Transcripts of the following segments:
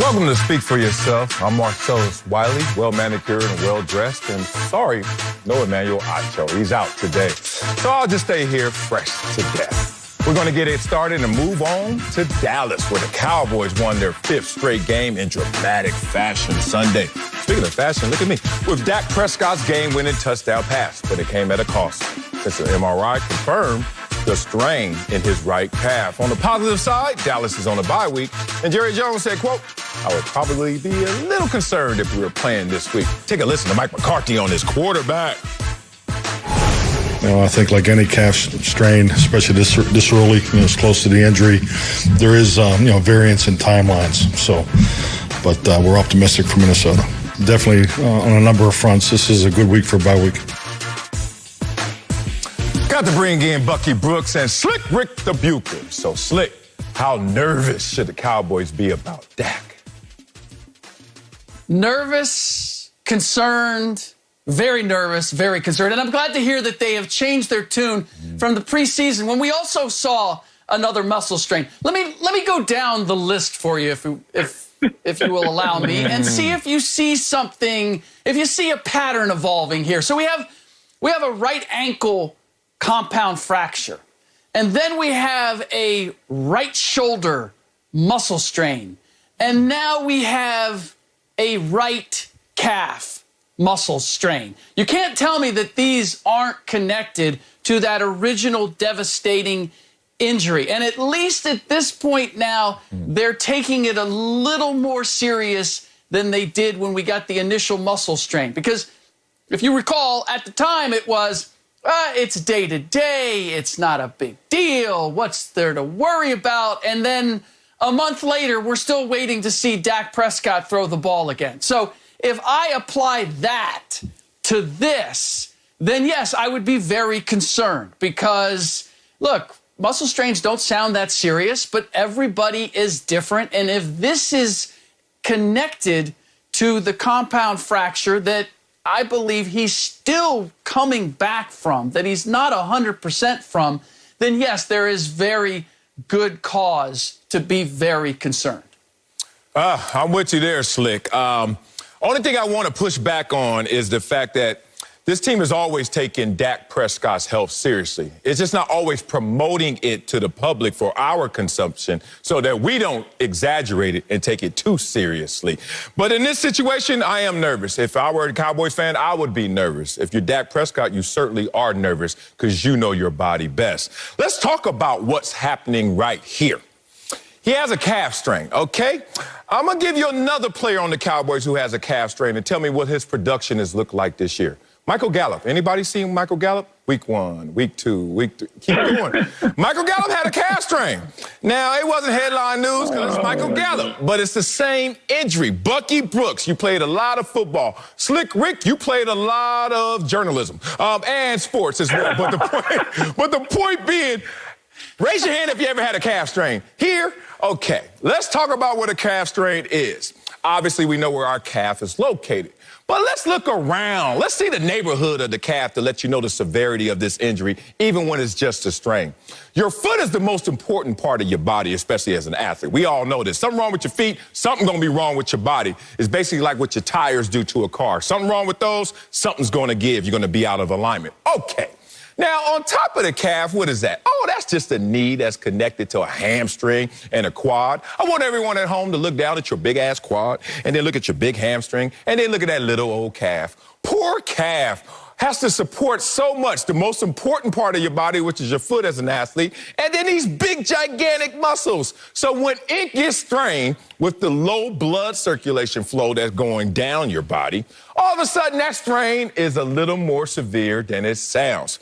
Welcome to Speak for Yourself. I'm Marcellus Wiley, well-manicured and well-dressed. And sorry, no Emmanuel Acho. He's out today. So I'll just stay here fresh to death. We're going to get it started and move on to Dallas, where the Cowboys won their 5th straight game in dramatic fashion Sunday. Speaking of fashion, look at me. With Dak Prescott's game-winning touchdown pass, but it came at a cost. Since the MRI confirmed the strain in his right calf. On the positive side, Dallas is on a bye week, and Jerry Jones said, quote, I would probably be a little concerned if we were playing this week. Take a listen to Mike McCarthy on his quarterback. You know, I think like any calf strain, especially this early, it's close to the injury, there is, variance in timelines. So, but we're optimistic for Minnesota. Definitely on a number of fronts, this is a good week for bye week. Got to bring in Bucky Brooks and Slick Rick the Bucher. So, Slick, how nervous should the Cowboys be about Dak? Nervous, concerned, very nervous, very concerned. And I'm glad to hear that they have changed their tune from the preseason when we also saw another muscle strain. Let me go down the list for you if you will allow me and see if you see something, if you see a pattern evolving here. So we have a right ankle compound fracture. And then we have a right shoulder muscle strain. And now we have a right calf muscle strain. You can't tell me that these aren't connected to that original devastating injury. And at least at this point now, they're taking it a little more serious than they did when we got the initial muscle strain. Because if you recall, at the time it was, it's day to day, it's not a big deal, what's there to worry about? And then a month later, we're still waiting to see Dak Prescott throw the ball again. So if I apply that to this, then yes, I would be very concerned because, look, muscle strains don't sound that serious, but everybody is different. And if this is connected to the compound fracture that I believe he's still coming back from, that he's not 100% from, then yes, there is very good cause to be very concerned. I'm with you there, Slick. Only thing I want to push back on is the fact that this team has always taken Dak Prescott's health seriously. It's just not always promoting it to the public for our consumption so that we don't exaggerate it and take it too seriously. But in this situation, I am nervous. If I were a Cowboys fan, I would be nervous. If you're Dak Prescott, you certainly are nervous because you know your body best. Let's talk about what's happening right here. He has a calf strain, okay? I'm going to give you another player on the Cowboys who has a calf strain and tell me what his production has looked like this year. Michael Gallup. Anybody seen Michael Gallup? Week 1, week 2, week 3. Keep going. Michael Gallup had a calf strain. Now, it wasn't headline news because it's Michael Gallup, but it's the same injury. Bucky Brooks, you played a lot of football. Slick Rick, you played a lot of journalism and sports as well. But the point being, raise your hand if you ever had a calf strain. Here, okay, let's talk about what a calf strain is. Obviously, we know where our calf is located. But let's look around. Let's see the neighborhood of the calf to let you know the severity of this injury, even when it's just a strain. Your foot is the most important part of your body, especially as an athlete. We all know this. Something wrong with your feet, something going to be wrong with your body. It's basically like what your tires do to a car. Something wrong with those, something's going to give. You're going to be out of alignment. Okay. Now, on top of the calf, what is that? Oh, that's just a knee that's connected to a hamstring and a quad. I want everyone at home to look down at your big-ass quad and then look at your big hamstring and then look at that little old calf. Poor calf has to support so much, the most important part of your body, which is your foot as an athlete, and then these big, gigantic muscles. So when it gets strained with the low blood circulation flow that's going down your body, all of a sudden that strain is a little more severe than it sounds.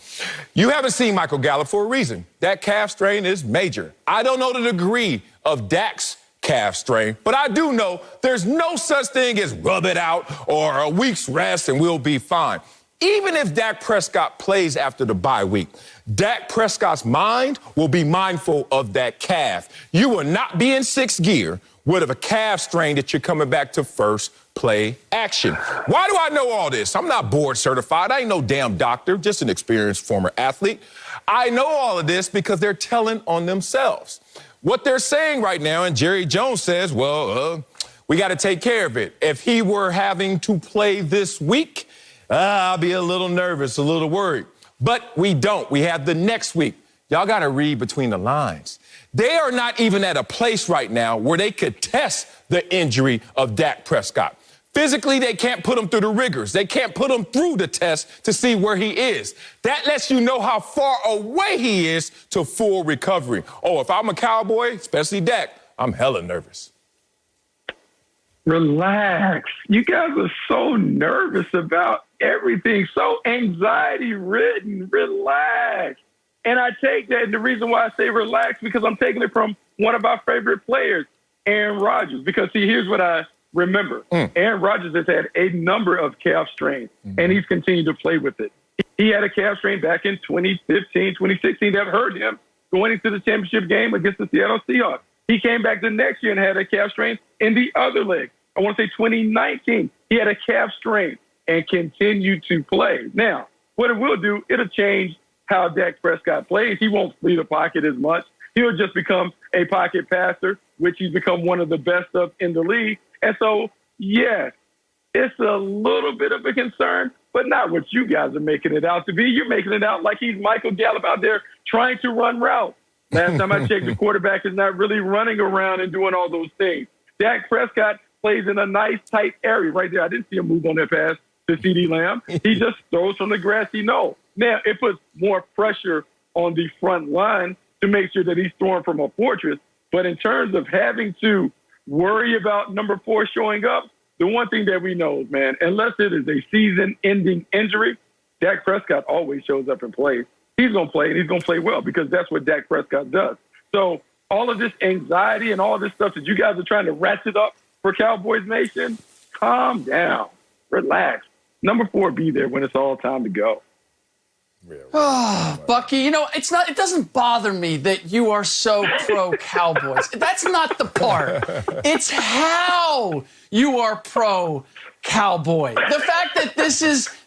You haven't seen Michael Gallup for a reason. That calf strain is major. I don't know the degree of Dak's calf strain, but I do know there's no such thing as rub it out or a week's rest and we'll be fine. Even if Dak Prescott plays after the bye week, Dak Prescott's mind will be mindful of that calf. You will not be in sixth gear with a calf strain that you're coming back to first play action. Why do I know all this? I'm not board certified. I ain't no damn doctor, just an experienced former athlete. I know all of this because they're telling on themselves. What they're saying right now, and Jerry Jones says, well, We got to take care of it. If he were having to play this week, I'll be a little nervous, a little worried. But we don't. We have the next week. Y'all got to read between the lines. They are not even at a place right now where they could test the injury of Dak Prescott. Physically, they can't put him through the rigors. They can't put him through the test to see where he is. That lets you know how far away he is to full recovery. Oh, if I'm a Cowboy, especially Dak, I'm hella nervous. Relax. You guys are so nervous about everything, so anxiety-ridden. Relax. And I take that, and the reason why I say relax, because I'm taking it from one of our favorite players, Aaron Rodgers. Because, see, here's what I remember. Aaron Rodgers has had a number of calf strains, and he's continued to play with it. He had a calf strain back in 2015, 2016 that hurt him going into the championship game against the Seattle Seahawks. He came back the next year and had a calf strain in the other leg. I want to say 2019, he had a calf strain and continued to play. Now, what it will do, it'll change how Dak Prescott plays. He won't flee the pocket as much. He'll just become a pocket passer, which he's become one of the best of in the league. And so, yes, it's a little bit of a concern, but not what you guys are making it out to be. You're making it out like he's Michael Gallup out there trying to run routes. Last time I checked, the quarterback is not really running around and doing all those things. Dak Prescott plays in a nice, tight area right there. I didn't see him move on that pass to CeeDee Lamb. He just throws from the grassy knoll. Now, it puts more pressure on the front line to make sure that he's throwing from a fortress. But in terms of having to worry about number 4 showing up, the one thing that we know, man, unless it is a season-ending injury, Dak Prescott always shows up and plays. He's going to play, and he's going to play well because that's what Dak Prescott does. So all of this anxiety and all this stuff that you guys are trying to ratchet up for Cowboys Nation, calm down, relax. Number 4 be there when it's all time to go. Oh, Bucky, you know, it doesn't bother me that you are so pro-Cowboys. That's not the part. It's how you are pro-Cowboy. The fact that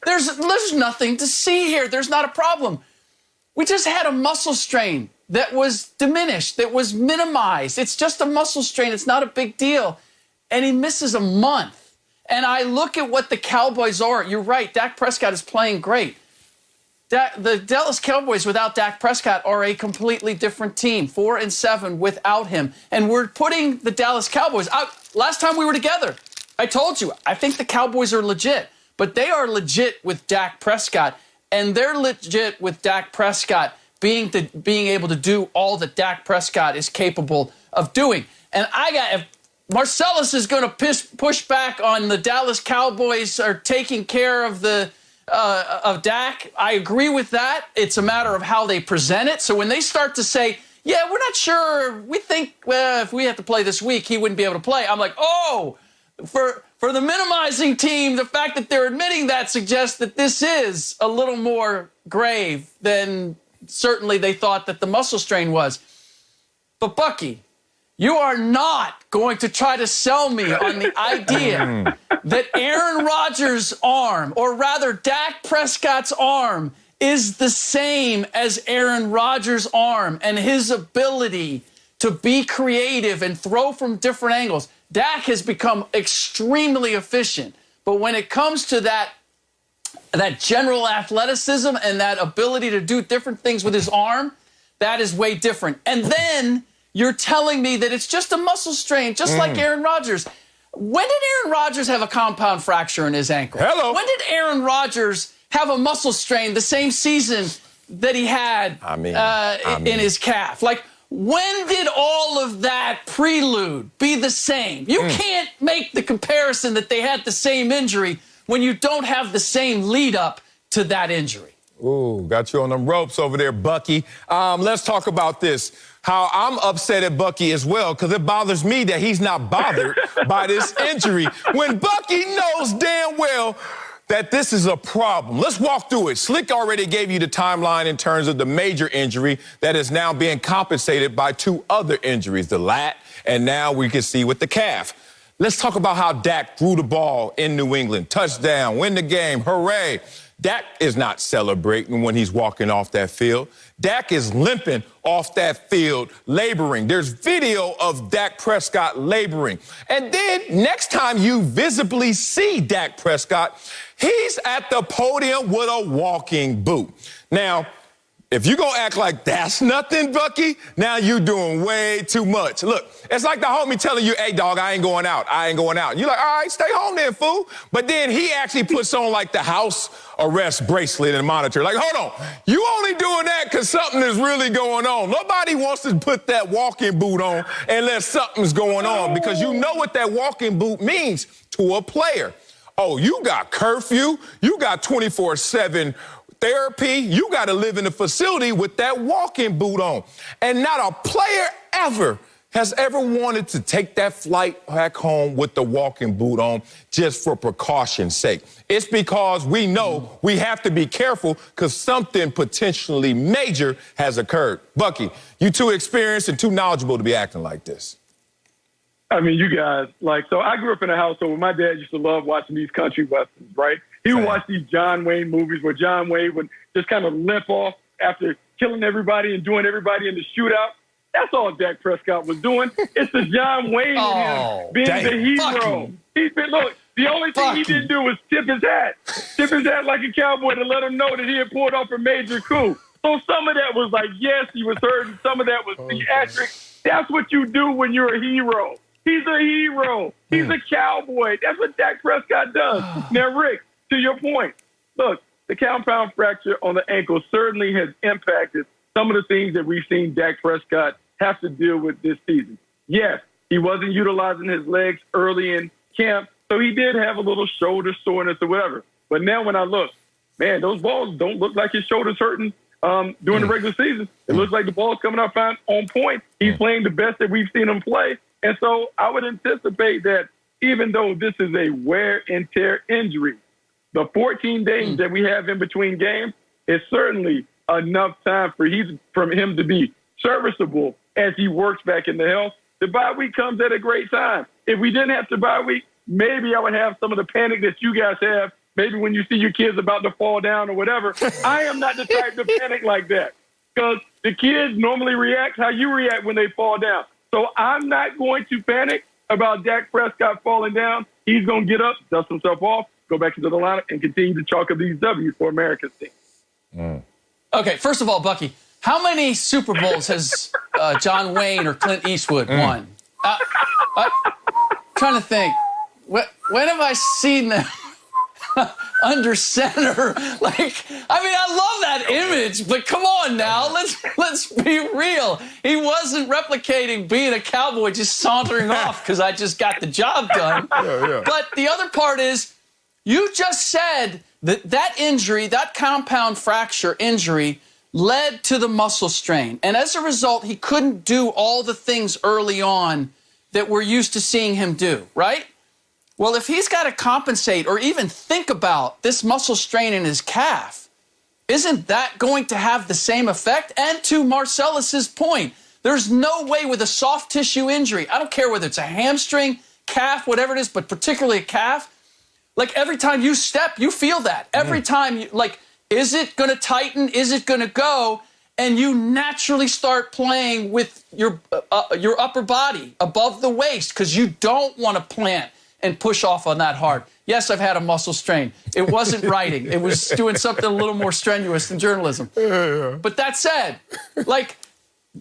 there's nothing to see here. There's not a problem. We just had a muscle strain that was diminished, that was minimized. It's just a muscle strain. It's not a big deal. And he misses a month. And I look at what the Cowboys are. You're right. Dak Prescott is playing great. The Dallas Cowboys without Dak Prescott are a completely different team, 4-7 without him. And we're putting the Dallas Cowboys out. Last time we were together, I told you, I think the Cowboys are legit, but they are legit with Dak Prescott. And they're legit with Dak Prescott being able to do all that Dak Prescott is capable of doing. And if Marcellus is going to push back on the Dallas Cowboys are taking care of Dak, I agree with that. It's a matter of how they present it. So when they start to say, yeah, we're not sure, we think if we have to play this week, he wouldn't be able to play. I'm like, oh, for the minimizing team, the fact that they're admitting that suggests that this is a little more grave than certainly they thought that the muscle strain was. But Bucky, you are not going to try to sell me on the idea that Aaron Rodgers' arm, or rather Dak Prescott's arm, is the same as Aaron Rodgers' arm and his ability to be creative and throw from different angles. Dak has become extremely efficient. But when it comes to that general athleticism and that ability to do different things with his arm, that is way different. And then you're telling me that it's just a muscle strain, just like Aaron Rodgers. When did Aaron Rodgers have a compound fracture in his ankle? Hello. When did Aaron Rodgers have a muscle strain the same season that he had in his calf? Like, when did all of that prelude be the same? You can't make the comparison that they had the same injury when you don't have the same lead up to that injury. Ooh, got you on them ropes over there, Bucky. Let's talk about this. How I'm upset at Bucky as well, because it bothers me that he's not bothered by this injury when Bucky knows damn well that this is a problem. Let's walk through it. Slick already gave you the timeline in terms of the major injury that is now being compensated by 2 other injuries, the lat, and now we can see with the calf. Let's talk about how Dak threw the ball in New England. Touchdown, win the game, hooray. Dak is not celebrating when he's walking off that field. Dak is limping off that field, laboring. There's video of Dak Prescott laboring. And then next time you visibly see Dak Prescott, he's at the podium with a walking boot. Now, if you're going to act like that's nothing, Bucky, now you're doing way too much. Look, it's like the homie telling you, hey, dog, I ain't going out. I ain't going out. You're like, all right, stay home then, fool. But then he actually puts on like the house arrest bracelet and monitor. Like, hold on, you only doing that because something is really going on. Nobody wants to put that walking boot on unless something's going on, because you know what that walking boot means to a player. Oh, you got curfew. You got 24/7 therapy. You got to live in a facility with that walking boot on. And not a player has ever wanted to take that flight back home with the walking boot on just for precaution's sake. It's because we know we have to be careful because something potentially major has occurred. Bucky, you too experienced and too knowledgeable to be acting like this. I mean, you guys, so I grew up in a household where my dad used to love watching these country westerns, right? He would watch these John Wayne movies where John Wayne would just kind of limp off after killing everybody and doing everybody in the shootout. That's all Dak Prescott was doing. It's the John Wayne in him being the hero. Look, the only thing he didn't do was tip his hat like a cowboy to let him know that he had pulled off a major coup. So some of that was like, yes, he was hurt, and some of that was theatric. That's what you do when you're a hero. He's a hero. He's a cowboy. That's what Dak Prescott does. Now, Rick, to your point, look, the compound fracture on the ankle certainly has impacted some of the things that we've seen Dak Prescott have to deal with this season. Yes, he wasn't utilizing his legs early in camp, so he did have a little shoulder soreness or whatever. But now when I look, man, those balls don't look like his shoulder's hurting during the regular season. It looks like the ball's coming out fine, on point. He's playing the best that we've seen him play. And so I would anticipate that even though this is a wear and tear injury, the 14 days that we have in between games is certainly enough time for him to be serviceable as he works back into health. The bye week comes at a great time. If we didn't have the bye week, maybe I would have some of the panic that you guys have, maybe when you see your kids about to fall down or whatever. I am not the type to panic like that because the kids normally react how you react when they fall down. So I'm not going to panic about Dak Prescott falling down. He's going to get up, dust himself off, go back into the lineup, and continue to chalk up these W's for America's team. Okay, first of all, Bucky, how many Super Bowls has John Wayne or Clint Eastwood won? Trying to think. When have I seen them under center? I love that image, but come on now, let's be real. He wasn't replicating being a cowboy, just sauntering off because I just got the job done. But the other part is, you just said that injury, that compound fracture injury, led to the muscle strain. And as a result, he couldn't do all the things early on that we're used to seeing him do, right? Well, if he's got to compensate or even think about this muscle strain in his calf, isn't that going to have the same effect? And to Marcellus's point, there's no way with a soft tissue injury, I don't care whether it's a hamstring, calf, whatever it is, but particularly a calf, every time you step, you feel that. Every time, is it going to tighten? Is it going to go? And you naturally start playing with your upper body above the waist because you don't want to plant and push off on that hard. Yes, I've had a muscle strain. It wasn't writing. It was doing something a little more strenuous than journalism. But that said,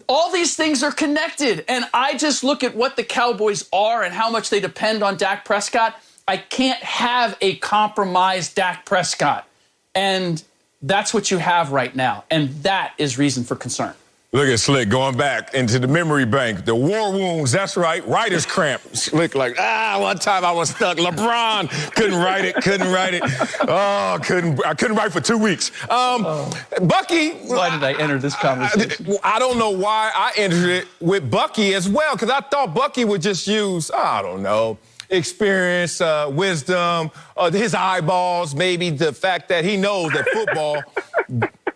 all these things are connected. And I just look at what the Cowboys are and how much they depend on Dak Prescott. I can't have a compromised Dak Prescott. And that's what you have right now. And that is reason for concern. Look at Slick going back into the memory bank. The war wounds, that's right. Writer's cramp. Slick one time I was stuck. LeBron couldn't write it. Oh, I couldn't write for 2 weeks. Bucky. Why did I enter this conversation? I don't know why I entered it with Bucky as well, because I thought Bucky would just use, experience, wisdom, his eyeballs, maybe the fact that he knows that football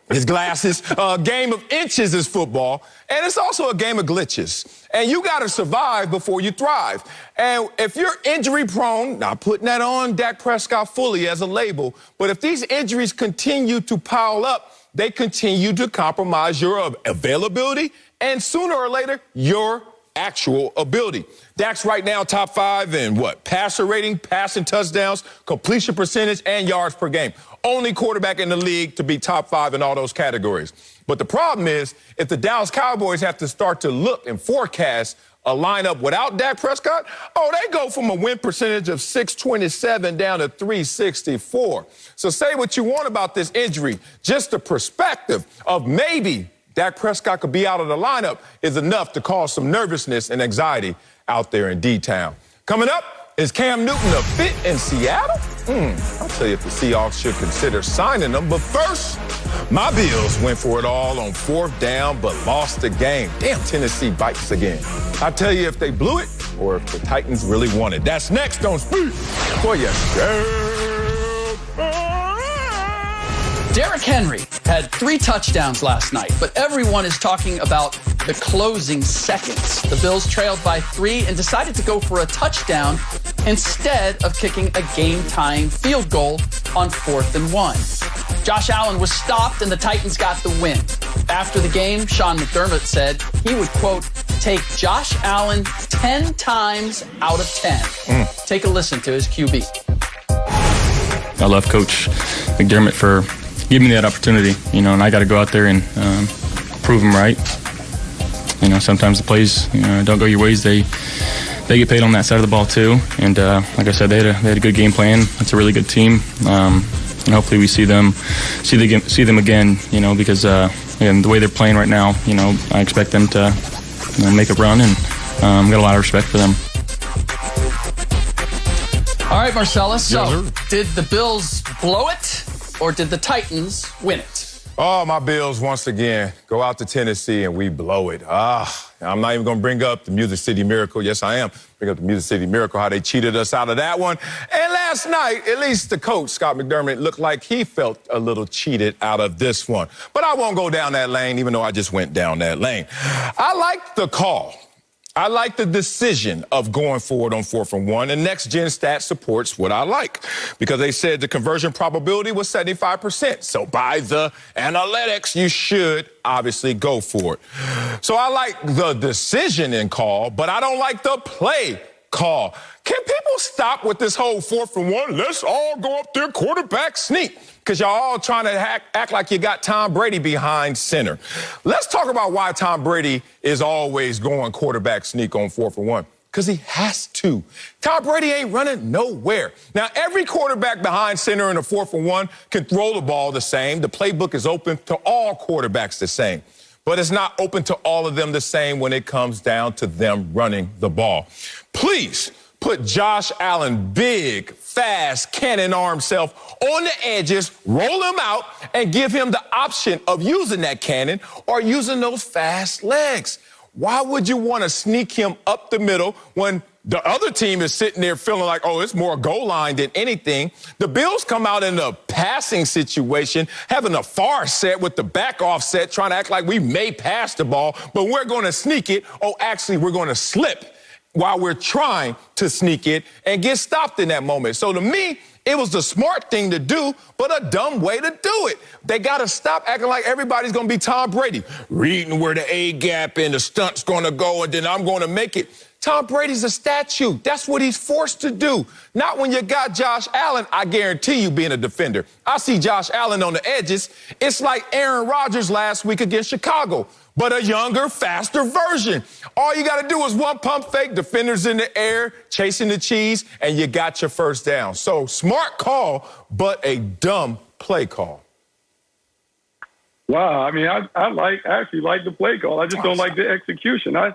his glasses. A game of inches is football, and it's also a game of glitches. And you got to survive before you thrive. And if you're injury prone, not putting that on Dak Prescott fully as a label, but if these injuries continue to pile up, they continue to compromise your availability and sooner or later, your actual ability. Dak's right now top 5 in what? Passer rating, passing touchdowns, completion percentage, and yards per game. Only quarterback in the league to be top 5 in all those categories. But the problem is, if the Dallas Cowboys have to start to look and forecast a lineup without Dak Prescott, they go from a win percentage of 627 down to 364. So say what you want about this injury, just the perspective of maybe Dak Prescott could be out of the lineup is enough to cause some nervousness and anxiety out there in D-Town. Coming up, is Cam Newton a fit in Seattle? I'll tell you if the Seahawks should consider signing him. But first, my Bills went for it all on 4th down but lost the game. Damn, Tennessee bites again. I'll tell you if they blew it or if the Titans really won it. That's next on Speed for you. Derrick Henry had 3 touchdowns last night, but everyone is talking about the closing seconds. The Bills trailed by 3 and decided to go for a touchdown instead of kicking a game-tying field goal on 4th and 1. Josh Allen was stopped and the Titans got the win. After the game, Sean McDermott said he would, quote, take Josh Allen 10 times out of 10. Take a listen to his QB. I love Coach McDermott for giving me that opportunity, and I got to go out there and prove them right. Sometimes the plays don't go your ways. They get paid on that side of the ball too. And like I said, they had a good game plan. It's a really good team, and hopefully we see them again. Because again, the way they're playing right now, I expect them to make a run, and got a lot of respect for them. All right, Marcellus. So, did the Bills blow it, or did the Titans win it? Oh, my Bills, once again, go out to Tennessee and we blow it. I'm not even going to bring up the Music City Miracle. Yes, I am. Bring up the Music City Miracle, how they cheated us out of that one. And last night, at least the coach, Scott McDermott, looked like he felt a little cheated out of this one. But I won't go down that lane, even though I just went down that lane. I like the call. I like the decision of going forward on 4th and 1, and Next Gen Stats supports what I like because they said the conversion probability was 75%. So by the analytics, you should obviously go for it. So I like the decision in call, but I don't like the play call. Can people stop with this whole 4th and 1? Let's all go up there quarterback sneak. Because y'all all trying to act like you got Tom Brady behind center. Let's talk about why Tom Brady is always going quarterback sneak on 4th and 1. Because he has to. Tom Brady ain't running nowhere. Now, every quarterback behind center in a 4th and 1 can throw the ball the same. The playbook is open to all quarterbacks the same. But it's not open to all of them the same when it comes down to them running the ball. Please put Josh Allen, big, fast, cannon arm self on the edges, roll him out, and give him the option of using that cannon or using those fast legs. Why would you want to sneak him up the middle when the other team is sitting there feeling like, it's more goal line than anything? The Bills come out in a passing situation, having a far set with the back offset, trying to act like we may pass the ball, but we're going to sneak it. Actually, we're going to slip while we're trying to sneak it and get stopped in that moment. So to me, it was the smart thing to do, but a dumb way to do it. They got to stop acting like everybody's going to be Tom Brady, reading where the A-gap and the stunt's going to go, and then I'm going to make it. Tom Brady's a statue. That's what he's forced to do. Not when you got Josh Allen, I guarantee you, being a defender. I see Josh Allen on the edges. It's like Aaron Rodgers last week against Chicago, but a younger, faster version. All you got to do is one pump fake, defenders in the air, chasing the cheese, and you got your first down. So smart call, but a dumb play call. Wow, I mean, I actually like the play call. I just don't like the execution. I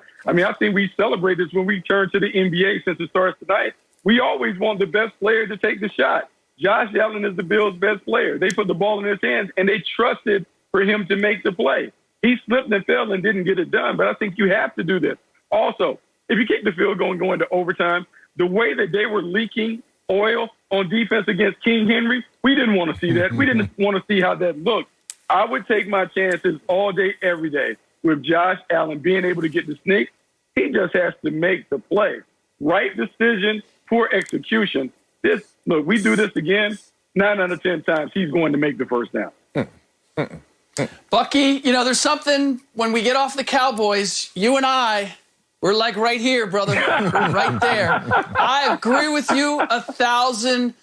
think we celebrate this when we turn to the NBA since it starts tonight. We always want the best player to take the shot. Josh Allen is the Bills' best player. They put the ball in his hands, and they trusted for him to make the play. He slipped and fell and didn't get it done, but I think you have to do this. Also, if you kick the field goal and go into overtime, the way that they were leaking oil on defense against King Henry, we didn't want to see that. We didn't want to see how that looked. I would take my chances all day, every day with Josh Allen being able to get the sneak. He just has to make the play. Right decision, poor execution. Look, we do this again, 9 out of 10 times, he's going to make the first down. Bucky, there's something when we get off the Cowboys, you and I, we're like right here, brother. We're right there. I agree with you 1,000%.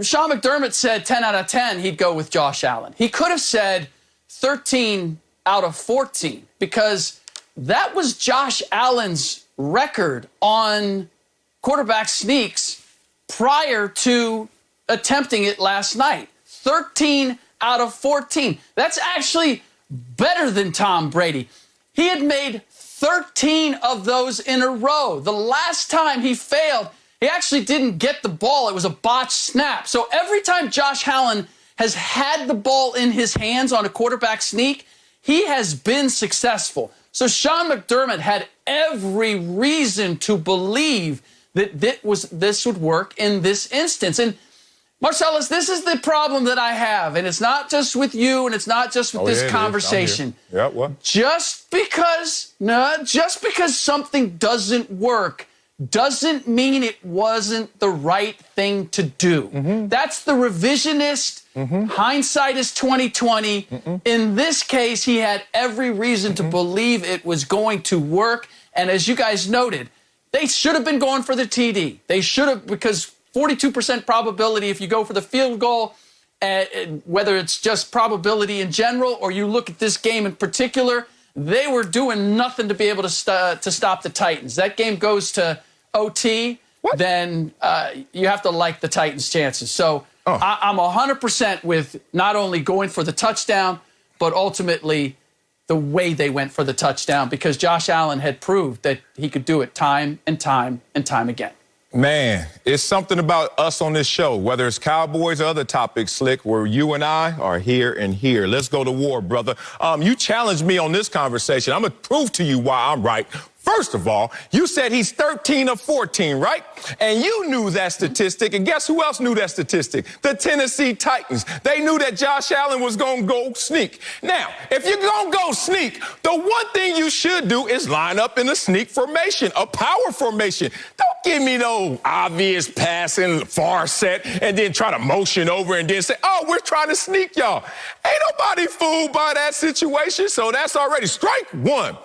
Sean McDermott said 10 out of 10 he'd go with Josh Allen. He could have said 13 out of 14 because that was Josh Allen's record on quarterback sneaks prior to attempting it last night. 13 out of 14. That's actually better than Tom Brady. He had made 13 of those in a row. The last time he failed, he actually didn't get the ball. It was a botched snap. So every time Josh Allen has had the ball in his hands on a quarterback sneak, he has been successful. So Sean McDermott had every reason to believe that this would work in this instance. And Marcellus, this is the problem that I have, and it's not just with you, and it's not just with this conversation. Yeah, what? Just because something doesn't work doesn't mean it wasn't the right thing to do. Mm-hmm. That's the revisionist. Mm-hmm. Hindsight is 20/20. Mm-hmm. In this case, he had every reason to believe it was going to work. And as you guys noted, they should have been going for the TD. They should have, because 42% probability if you go for the field goal, whether it's just probability in general or you look at this game in particular, they were doing nothing to be able to stop the Titans. That game goes to OT, then you have to like the Titans' chances. So I'm 100% with not only going for the touchdown, but ultimately the way they went for the touchdown because Josh Allen had proved that he could do it time and time and time again. Man, it's something about us on this show, whether it's Cowboys or other topics, Slick, where you and I are here and here. Let's go to war, brother. You challenged me on this conversation. I'm going to prove to you why I'm right. First of all, you said he's 13 of 14, right? And you knew that statistic. And guess who else knew that statistic? The Tennessee Titans. They knew that Josh Allen was going to go sneak. Now, if you're going to go sneak, the one thing you should do is line up in a sneak formation, a power formation. Don't give me no obvious passing, far set, and then try to motion over and then say, oh, we're trying to sneak y'all. Ain't nobody fooled by that situation, so that's already strike one.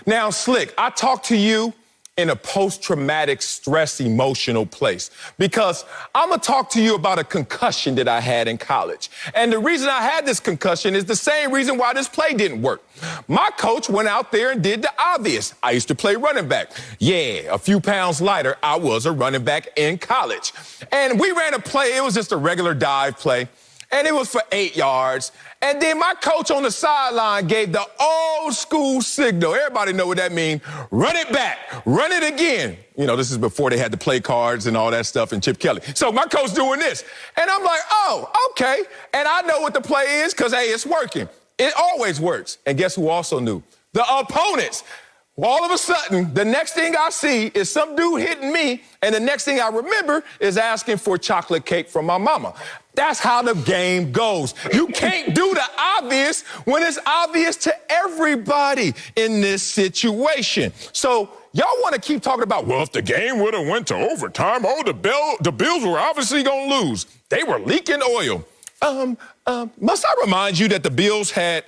Now, Slick, I talk to you in a post-traumatic stress emotional place because I'm going to talk to you about a concussion that I had in college. And the reason I had this concussion is the same reason why this play didn't work. My coach went out there and did the obvious. I used to play running back. Yeah, a few pounds lighter, I was a running back in college. And we ran a play. It was just a regular dive play. And it was for 8 yards. And then my coach on the sideline gave the old school signal. Everybody know what that means. Run it back. Run it again. You know, this is before they had the play cards and all that stuff and Chip Kelly. So my coach doing this. And I'm like, oh, okay. And I know what the play is because, hey, it's working. It always works. And guess who also knew? The opponents. All of a sudden, the next thing I see is some dude hitting me, and the next thing I remember is asking for chocolate cake from my mama. That's how the game goes. You can't do the obvious when it's obvious to everybody in this situation. So y'all want to keep talking about, well, if the game would have went to overtime, the Bills were obviously going to lose. They were leaking oil. Must I remind you that the Bills had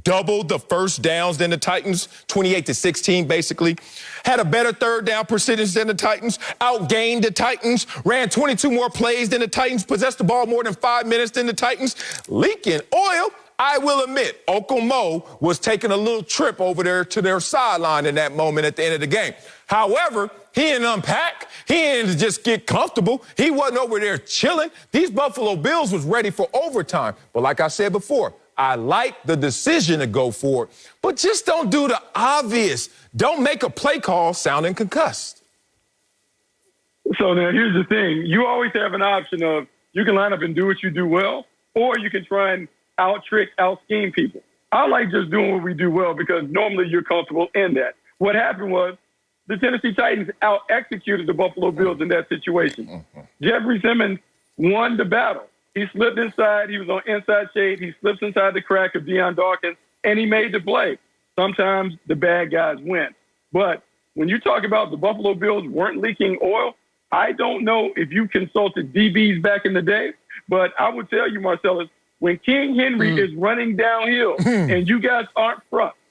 doubled the first downs than the Titans, 28-16 basically, had a better third down percentage than the Titans, outgained the Titans, ran 22 more plays than the Titans, possessed the ball more than 5 minutes than the Titans, leaking oil. I will admit, Uncle Mo was taking a little trip over there to their sideline in that moment at the end of the game. However, he didn't unpack. He didn't just get comfortable. He wasn't over there chilling. These Buffalo Bills was ready for overtime. But like I said before, I like the decision to go for it, but just don't do the obvious. Don't make a play call sounding concussed. So now here's the thing. You always have an option of you can line up and do what you do well, or you can try and out-trick, out-scheme people. I like just doing what we do well because normally you're comfortable in that. What happened was the Tennessee Titans out-executed the Buffalo Bills in that situation. Jeffrey Simmons won the battle. he slipped inside. He was on inside shade. He slips inside the crack of Deion Dawkins, and he made the play. Sometimes the bad guys win. But when you talk about the Buffalo Bills weren't leaking oil, I don't know if you consulted DBs back in the day, but I would tell you, Marcellus, when King Henry is running downhill and you guys aren't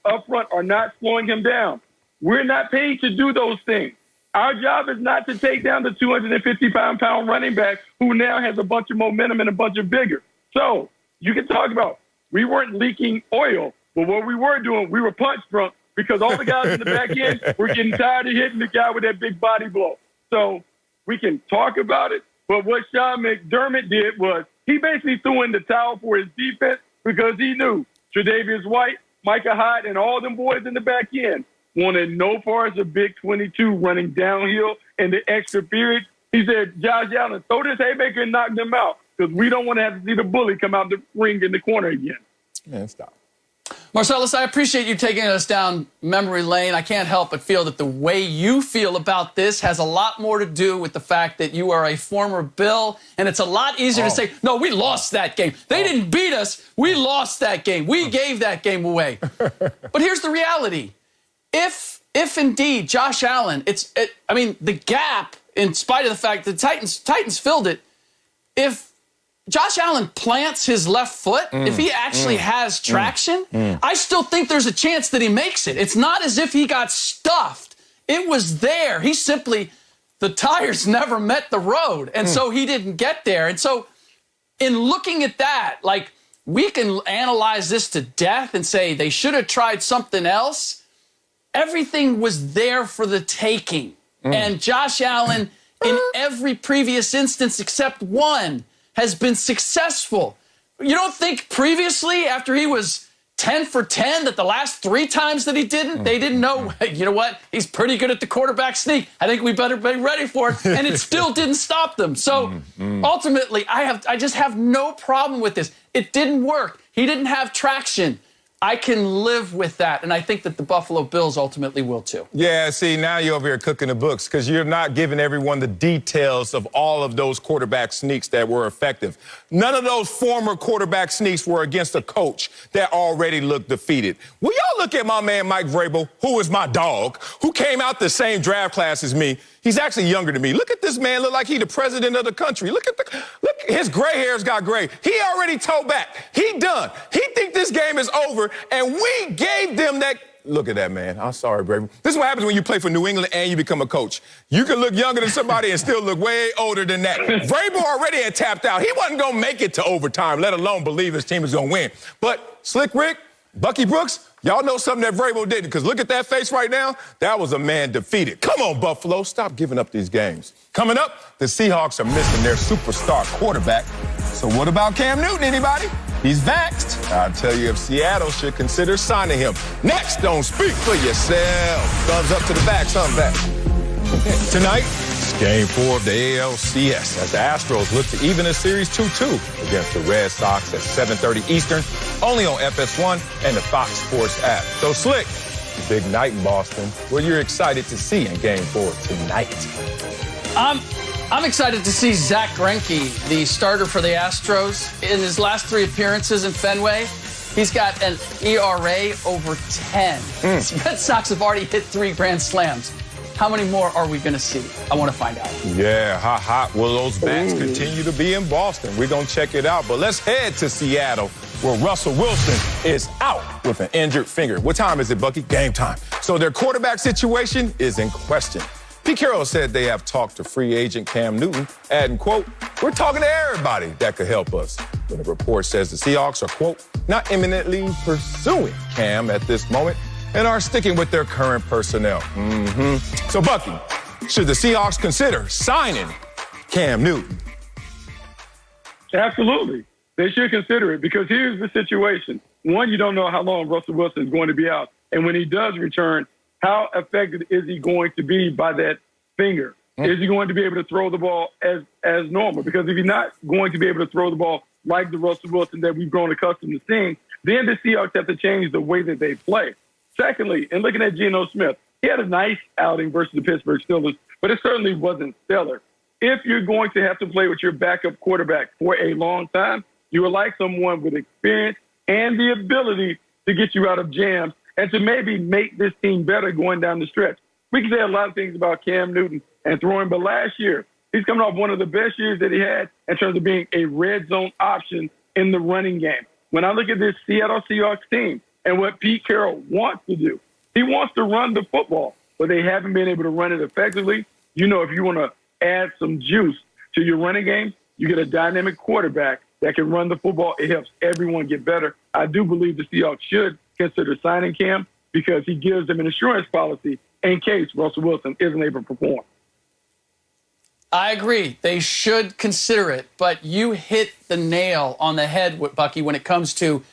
up front are not slowing him down, we're not paid to do those things. Our job is not to take down the 255-pound running back who now has a bunch of momentum and a bunch of vigor. So you can talk about we weren't leaking oil, but what we were doing, we were punch drunk because all the guys in the back end were getting tired of hitting the guy with that big body blow. So we can talk about it, but what Sean McDermott did was he basically threw in the towel for his defense because he knew Tre'Davious White, Micah Hyde, and all them boys in the back end wanted no parts of Big 22 running downhill in the extra period. He said, Josh Allen, throw this haymaker and knock them out because we don't want to have to see the bully come out the ring in the corner again. Man, stop. Marcellus, I appreciate you taking us down memory lane. I can't help but feel that the way you feel about this has a lot more to do with the fact that you are a former Bill, and it's a lot easier to say, no, we lost that game. They didn't beat us. We lost that game. We gave that game away. But here's the reality. If indeed Josh Allen, the gap, in spite of the fact that Titans filled it, if Josh Allen plants his left foot, if he actually has traction, I still think there's a chance that he makes it. It's not as if he got stuffed. It was there. The tires never met the road, and so he didn't get there. And so in looking at that, like, we can analyze this to death and say they should have tried something else. Everything was there for the taking. And Josh Allen, in every previous instance except one, has been successful. You don't think previously, after he was 10 for 10, that the last 3 times that he didn't, they didn't know, you know what, he's pretty good at the quarterback sneak. I think we better be ready for it. And it still didn't stop them. So ultimately, I just have no problem with this. It didn't work. He didn't have traction. I can live with that, and I think that the Buffalo Bills ultimately will too. Yeah, see, now you're over here cooking the books because you're not giving everyone the details of all of those quarterback sneaks that were effective. None of those former quarterback sneaks were against a coach that already looked defeated. Will y'all look at my man Mike Vrabel, who is my dog, who came out the same draft class as me. He's actually younger than me. Look at this man, look like he the president of the country. Look, his gray hair's got gray. He already toe back. He done. He think this game is over, and we gave them that. Look at that, man. I'm sorry, Vrabel. This is what happens when you play for New England and you become a coach. You can look younger than somebody and still look way older than that. Vrabel already had tapped out. He wasn't going to make it to overtime, let alone believe his team was going to win. But Slick Rick, Bucky Brooks, y'all know something that Vrabel didn't, because look at that face right now. That was a man defeated. Come on, Buffalo. Stop giving up these games. Coming up, the Seahawks are missing their superstar quarterback. So what about Cam Newton, anybody? He's vaxxed. I'll tell you if Seattle should consider signing him. Next, don't speak for yourself. Thumbs up to the vax, vax. Tonight, it's Game 4 of the ALCS as the Astros look to even a series 2-2 against the Red Sox at 7:30 Eastern, only on FS1 and the Fox Sports app. So, Slick, big night in Boston. What you're excited to see in Game 4 tonight? I'm excited to see Zach Greinke, the starter for the Astros. In his last 3 appearances in Fenway, he's got an ERA over 10. The Red Sox have already hit 3 grand slams. How many more are we going to see? I want to find out. Yeah, how hot will those bats continue to be in Boston? We're going to check it out. But let's head to Seattle, where Russell Wilson is out with an injured finger. What time is it, Bucky? Game time. So their quarterback situation is in question. Pete Carroll said they have talked to free agent Cam Newton, adding, quote, we're talking to everybody that could help us. When the report says the Seahawks are, quote, not imminently pursuing Cam at this moment and are sticking with their current personnel. So, Bucky, should the Seahawks consider signing Cam Newton? Absolutely. They should consider it because here's the situation. One, you don't know how long Russell Wilson is going to be out. And when he does return, how effective is he going to be by that finger? Is he going to be able to throw the ball as normal? Because if he's not going to be able to throw the ball like the Russell Wilson that we've grown accustomed to seeing, then the Seahawks have to change the way that they play. Secondly, and looking at Geno Smith, he had a nice outing versus the Pittsburgh Steelers, but it certainly wasn't stellar. if you're going to have to play with your backup quarterback for a long time, you would like someone with experience and the ability to get you out of jams and to maybe make this team better going down the stretch. We can say a lot of things about Cam Newton and throwing, but last year, he's coming off one of the best years that he had in terms of being a red zone option in the running game. When I look at this Seattle Seahawks team and what Pete Carroll wants to do, he wants to run the football, but they haven't been able to run it effectively. You know, if you want to add some juice to your running game, you get a dynamic quarterback that can run the football. It helps everyone get better. I do believe the Seahawks should consider signing Cam because he gives them an insurance policy in case Russell Wilson isn't able to perform. I agree. They should consider it, but you hit the nail on the head, Bucky, when it comes to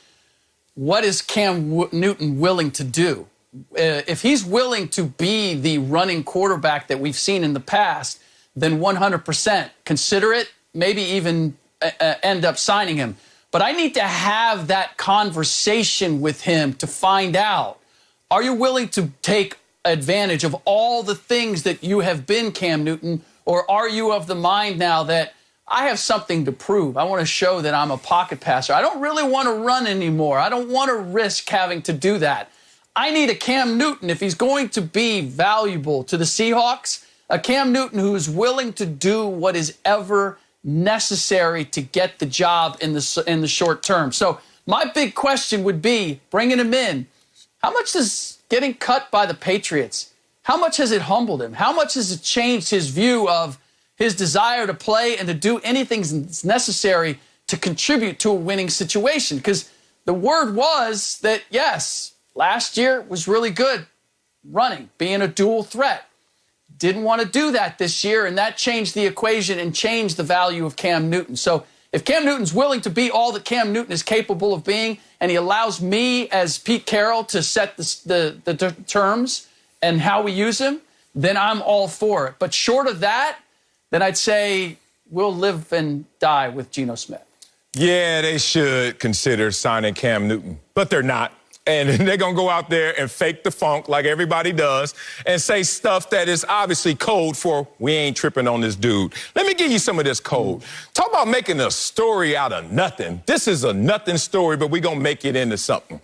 what is Cam Newton willing to do. If he's willing to be the running quarterback that we've seen in the past, then 100% consider it, maybe even end up signing him. But I need to have that conversation with him to find out, are you willing to take advantage of all the things that you have been, Cam Newton, or are you of the mind now that I have something to prove? I want to show that I'm a pocket passer. I don't really want to run anymore. I don't want to risk having to do that. I need a Cam Newton, if he's going to be valuable to the Seahawks, a Cam Newton who is willing to do what is ever necessary to get the job in the short term. So my big question would be, bringing him in, how much does getting cut by the Patriots, how much has it humbled him? How much has it changed his view of his desire to play and to do anything that's necessary to contribute to a winning situation? Because the word was that, yes, last year was really good running, being a dual threat. Didn't want to do that this year, and that changed the equation and changed the value of Cam Newton. So if Cam Newton's willing to be all that Cam Newton is capable of being, and he allows me as Pete Carroll to set the terms and how we use him, then I'm all for it. But short of that, then I'd say we'll live and die with Geno Smith. Yeah, they should consider signing Cam Newton, but they're not. And they're going to go out there and fake the funk like everybody does and say stuff that is obviously code for we ain't tripping on this dude. Let me give you some of this code. Talk about making a story out of nothing. This is a nothing story, but we're going to make it into something.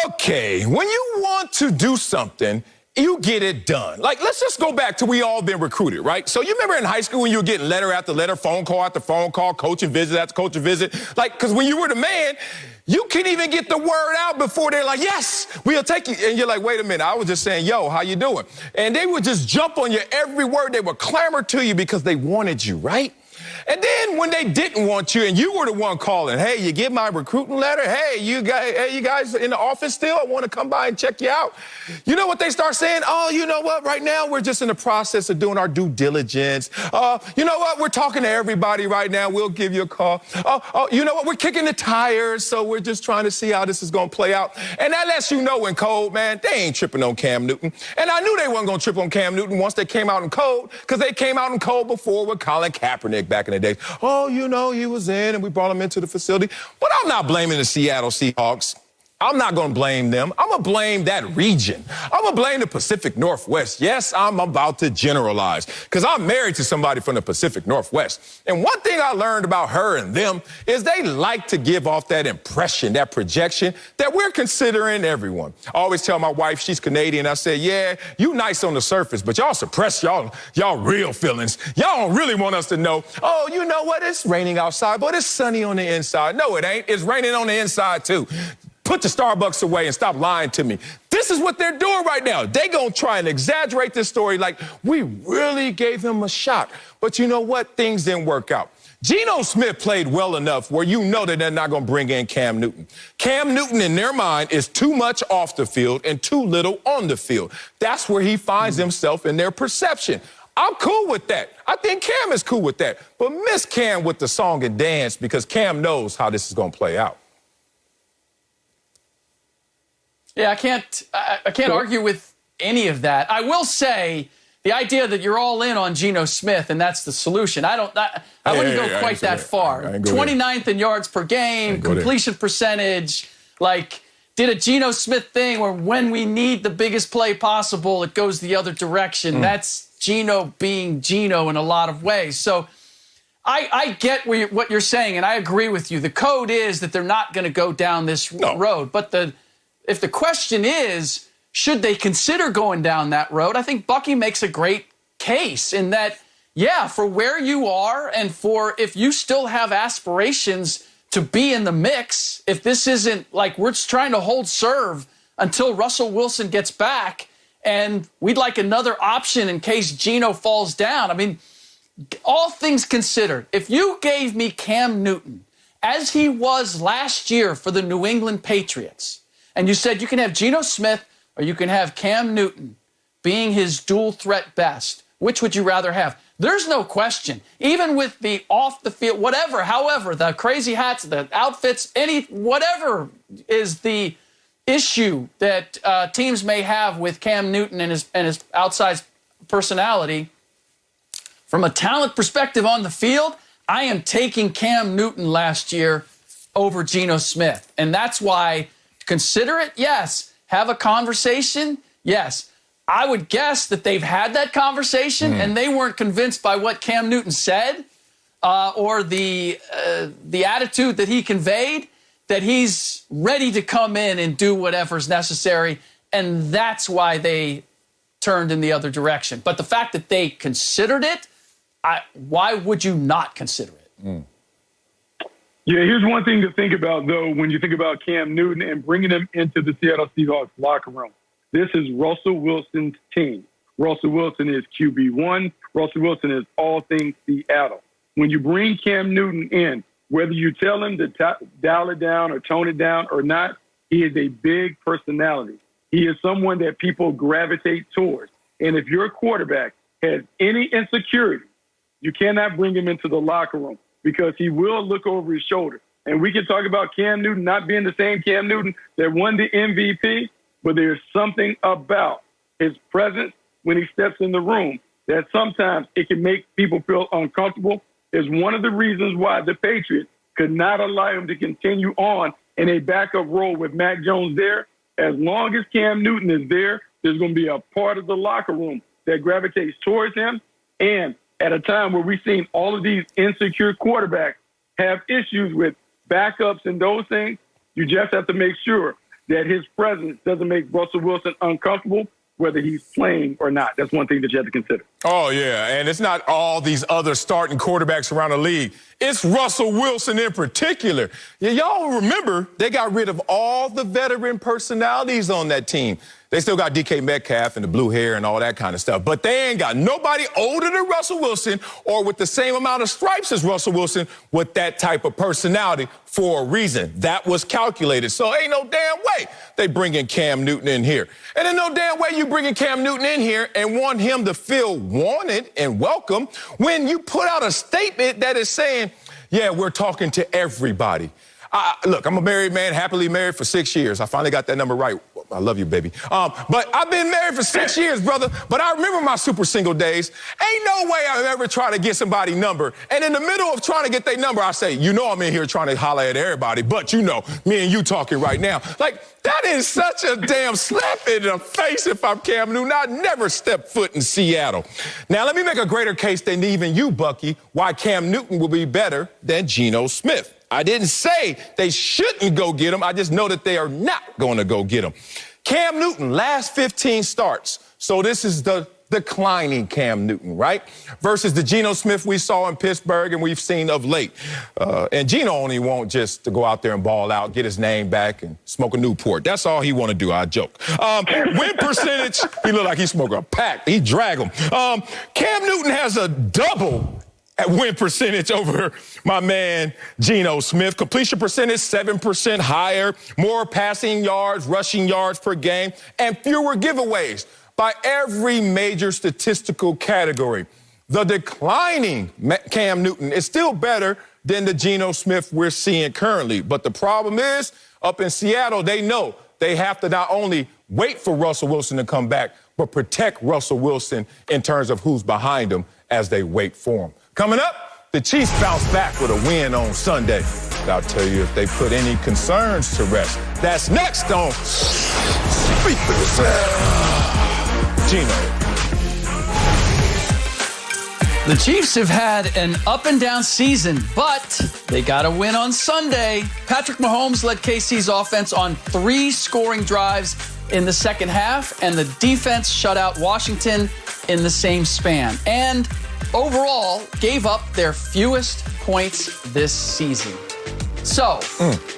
Okay, when you want to do something, you get it done. Like, let's just go back to we all been recruited, right? So you remember in high school when you were getting letter after letter, phone call after phone call, coaching visit after coaching visit? Like, because when you were the man, you couldn't even get the word out before they're like, yes, we'll take you. And you're like, wait a minute, I was just saying, yo, how you doing? And they would just jump on your every word. They would clamor to you because they wanted you, right? And then when they didn't want you and you were the one calling, hey, you get my recruiting letter? Hey, you guys in the office still? I want to come by and check you out. You know what they start saying? Oh, you know what? Right now, we're just in the process of doing our due diligence. You know what? We're talking to everybody right now. We'll give you a call. Oh, you know what? We're kicking the tires, so we're just trying to see how this is going to play out. And that lets you know in code, man, they ain't tripping on Cam Newton. And I knew they wasn't going to trip on Cam Newton once they came out in code, because they came out in code before with Colin Kaepernick back in the day. Oh, you know, he was in and we brought him into the facility. But I'm not blaming the Seattle Seahawks. I'm not going to blame them. I'm going to blame that region. I'm going to blame the Pacific Northwest. Yes, I'm about to generalize because I'm married to somebody from the Pacific Northwest. And one thing I learned about her and them is they like to give off that impression, that projection that we're considering everyone. I always tell my wife, she's Canadian. I say, yeah, you nice on the surface, but y'all suppress y'all real feelings. Y'all don't really want us to know, oh, you know what? It's raining outside, but it's sunny on the inside. No, it ain't. It's raining on the inside, too. Put the Starbucks away and stop lying to me. This is what they're doing right now. They gonna try and exaggerate this story like we really gave him a shot. But you know what? Things didn't work out. Geno Smith played well enough where you know that they're not gonna bring in Cam Newton. Cam Newton, in their mind, is too much off the field and too little on the field. That's where he finds himself in their perception. I'm cool with that. I think Cam is cool with that. But miss Cam with the song and dance because Cam knows how this is gonna play out. Yeah, I can't argue with any of that. I will say the idea that you're all in on Geno Smith and that's the solution. I wouldn't go quite that far. 29th in yards per game, completion percentage, like did a Geno Smith thing where when we need the biggest play possible, it goes the other direction. That's Geno being Geno in a lot of ways. So I get what you're saying, and I agree with you. The code is that they're not going to go down this road. But if the question is, should they consider going down that road, I think Bucky makes a great case in that, yeah, for where you are and for if you still have aspirations to be in the mix, if this isn't like we're just trying to hold serve until Russell Wilson gets back and we'd like another option in case Geno falls down. I mean, all things considered, if you gave me Cam Newton as he was last year for the New England Patriots, and you said you can have Geno Smith or you can have Cam Newton being his dual threat best, which would you rather have? There's no question. Even with the off the field, whatever, however, the crazy hats, the outfits, whatever is the issue that teams may have with Cam Newton and his outside personality, from a talent perspective on the field, I am taking Cam Newton last year over Geno Smith. And that's why consider it, yes. Have a conversation, yes. I would guess that they've had that conversation and they weren't convinced by what Cam Newton said or the attitude that he conveyed, that he's ready to come in and do whatever's necessary. And that's why they turned in the other direction. But the fact that they considered it, why would you not consider it? Yeah, here's one thing to think about, though, when you think about Cam Newton and bringing him into the Seattle Seahawks locker room. This is Russell Wilson's team. Russell Wilson is QB1. Russell Wilson is all things Seattle. When you bring Cam Newton in, whether you tell him to dial it down or tone it down or not, he is a big personality. He is someone that people gravitate towards. And if your quarterback has any insecurity, you cannot bring him into the locker room because he will look over his shoulder. And we can talk about Cam Newton not being the same Cam Newton that won the MVP, but there's something about his presence when he steps in the room that sometimes it can make people feel uncomfortable. Is one of the reasons why the Patriots could not allow him to continue on in a backup role with Mac Jones there. As long as Cam Newton is there, there's going to be a part of the locker room that gravitates towards him. And at a time where we've seen all of these insecure quarterbacks have issues with backups and those things, you just have to make sure that his presence doesn't make Russell Wilson uncomfortable, whether he's playing or not. That's one thing that you have to consider. Oh, yeah, and it's not all these other starting quarterbacks around the league. It's Russell Wilson in particular. Yeah, y'all remember they got rid of all the veteran personalities on that team. They still got DK Metcalf and the blue hair and all that kind of stuff, but they ain't got nobody older than Russell Wilson or with the same amount of stripes as Russell Wilson with that type of personality for a reason. That was calculated. So ain't no damn way they bringing Cam Newton in here. And ain't no damn way you bringing Cam Newton in here and want him to feel wanted and welcome when you put out a statement that is saying, yeah, we're talking to everybody. Look, I'm a married man, happily married for 6 years. I finally got that number right. I love you, baby. But I've been married for 6 years, brother. But I remember my super single days. Ain't no way I've ever tried to get somebody's number. And in the middle of trying to get their number, I say, you know I'm in here trying to holler at everybody. But you know, me and you talking right now. Like, that is such a damn slap in the face if I'm Cam Newton. I never stepped foot in Seattle. Now, let me make a greater case than even you, Bucky, why Cam Newton will be better than Geno Smith. I didn't say they shouldn't go get him. I just know that they are not going to go get him. Cam Newton, last 15 starts. So this is the declining Cam Newton, right? Versus the Geno Smith we saw in Pittsburgh and we've seen of late. And Geno only want just to go out there and ball out, get his name back, and smoke a Newport. That's all he want to do, I joke. Win percentage, he look like he smoked a pack. He drag him. Cam Newton has a double at win percentage over my man Geno Smith. Completion percentage 7% higher, more passing yards, rushing yards per game, and fewer giveaways by every major statistical category. The declining Cam Newton is still better than the Geno Smith we're seeing currently. But the problem is, up in Seattle, they know they have to not only wait for Russell Wilson to come back, but protect Russell Wilson in terms of who's behind him as they wait for him. Coming up, the Chiefs bounce back with a win on Sunday. I'll tell you if they put any concerns to rest. That's next on Speak for Yourself. Geno. The Chiefs have had an up-and-down season, but they got a win on Sunday. Patrick Mahomes led KC's offense on 3 scoring drives in the second half, and the defense shut out Washington in the same span. And overall, gave up their fewest points this season. So,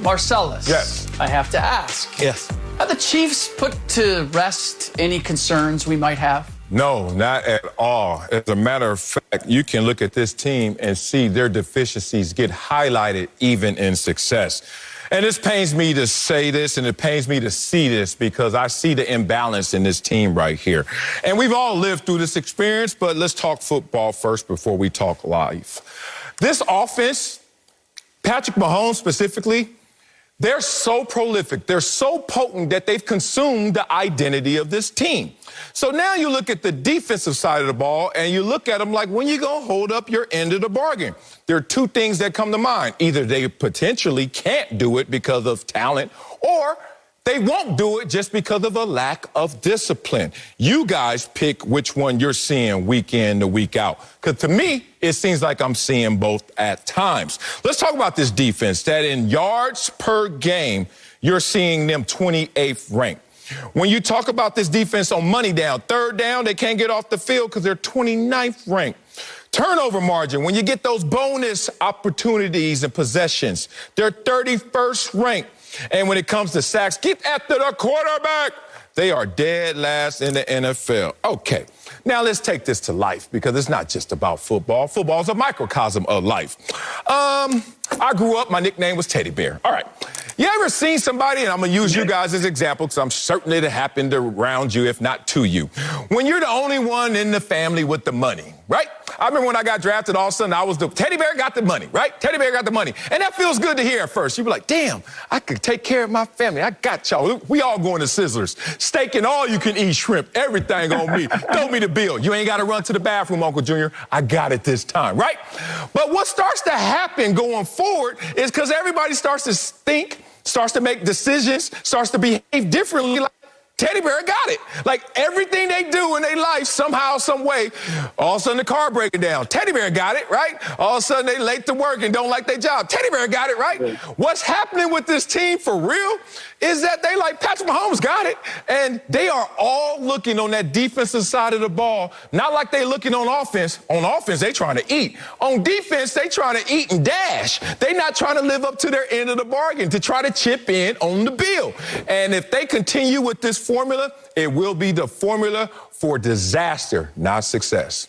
Marcellus, Yes. I have to ask. Yes. Have the Chiefs put to rest any concerns we might have? No, not at all. As a matter of fact, you can look at this team and see their deficiencies get highlighted even in success. And this pains me to say this, and it pains me to see this, because I see the imbalance in this team right here. And we've all lived through this experience, but let's talk football first before we talk life. This offense, Patrick Mahomes specifically, they're so prolific, they're so potent that they've consumed the identity of this team. So now you look at the defensive side of the ball and you look at them like, when you going to hold up your end of the bargain? There are 2 things that come to mind. Either they potentially can't do it because of talent, or they won't do it just because of a lack of discipline. You guys pick which one you're seeing week in to week out. Because to me, it seems like I'm seeing both at times. Let's talk about this defense, that in yards per game, you're seeing them 28th ranked. When you talk about this defense on money down, 3rd down, they can't get off the field because they're 29th ranked. Turnover margin, when you get those bonus opportunities and possessions, they're 31st ranked. And when it comes to sacks, get after the quarterback, they are dead last in the NFL. Okay, now let's take this to life, because it's not just about football. Football is a microcosm of life. I grew up, my nickname was Teddy Bear. All right. You ever seen somebody, and I'm going to use you guys as example because I'm certain it happened around you, if not to you, when you're the only one in the family with the money, right? I remember when I got drafted, all of a sudden I was the Teddy Bear got the money, right? Teddy Bear got the money. And that feels good to hear at first. You be like, damn, I could take care of my family. I got y'all. We all going to Sizzlers. Steak and all you can eat shrimp, everything on me. Throw me the bill. You ain't got to run to the bathroom, Uncle Junior. I got it this time, right? But what starts to happen going forward is because everybody starts to think, starts to make decisions, starts to behave differently. Like Teddy Bear got it. Like everything they do in their life, somehow, some way, all of a sudden the car breaking down. Teddy Bear got it, right? All of a sudden they late to work and don't like their job. Teddy Bear got it, right? What's happening with this team for real is that they like Patrick Mahomes got it, and they are all looking on that defensive side of the ball, not like they looking on offense. On offense, they trying to eat. On defense, they trying to eat and dash. They not trying to live up to their end of the bargain to try to chip in on the bill. And if they continue with this formula, it will be the formula for disaster, not success.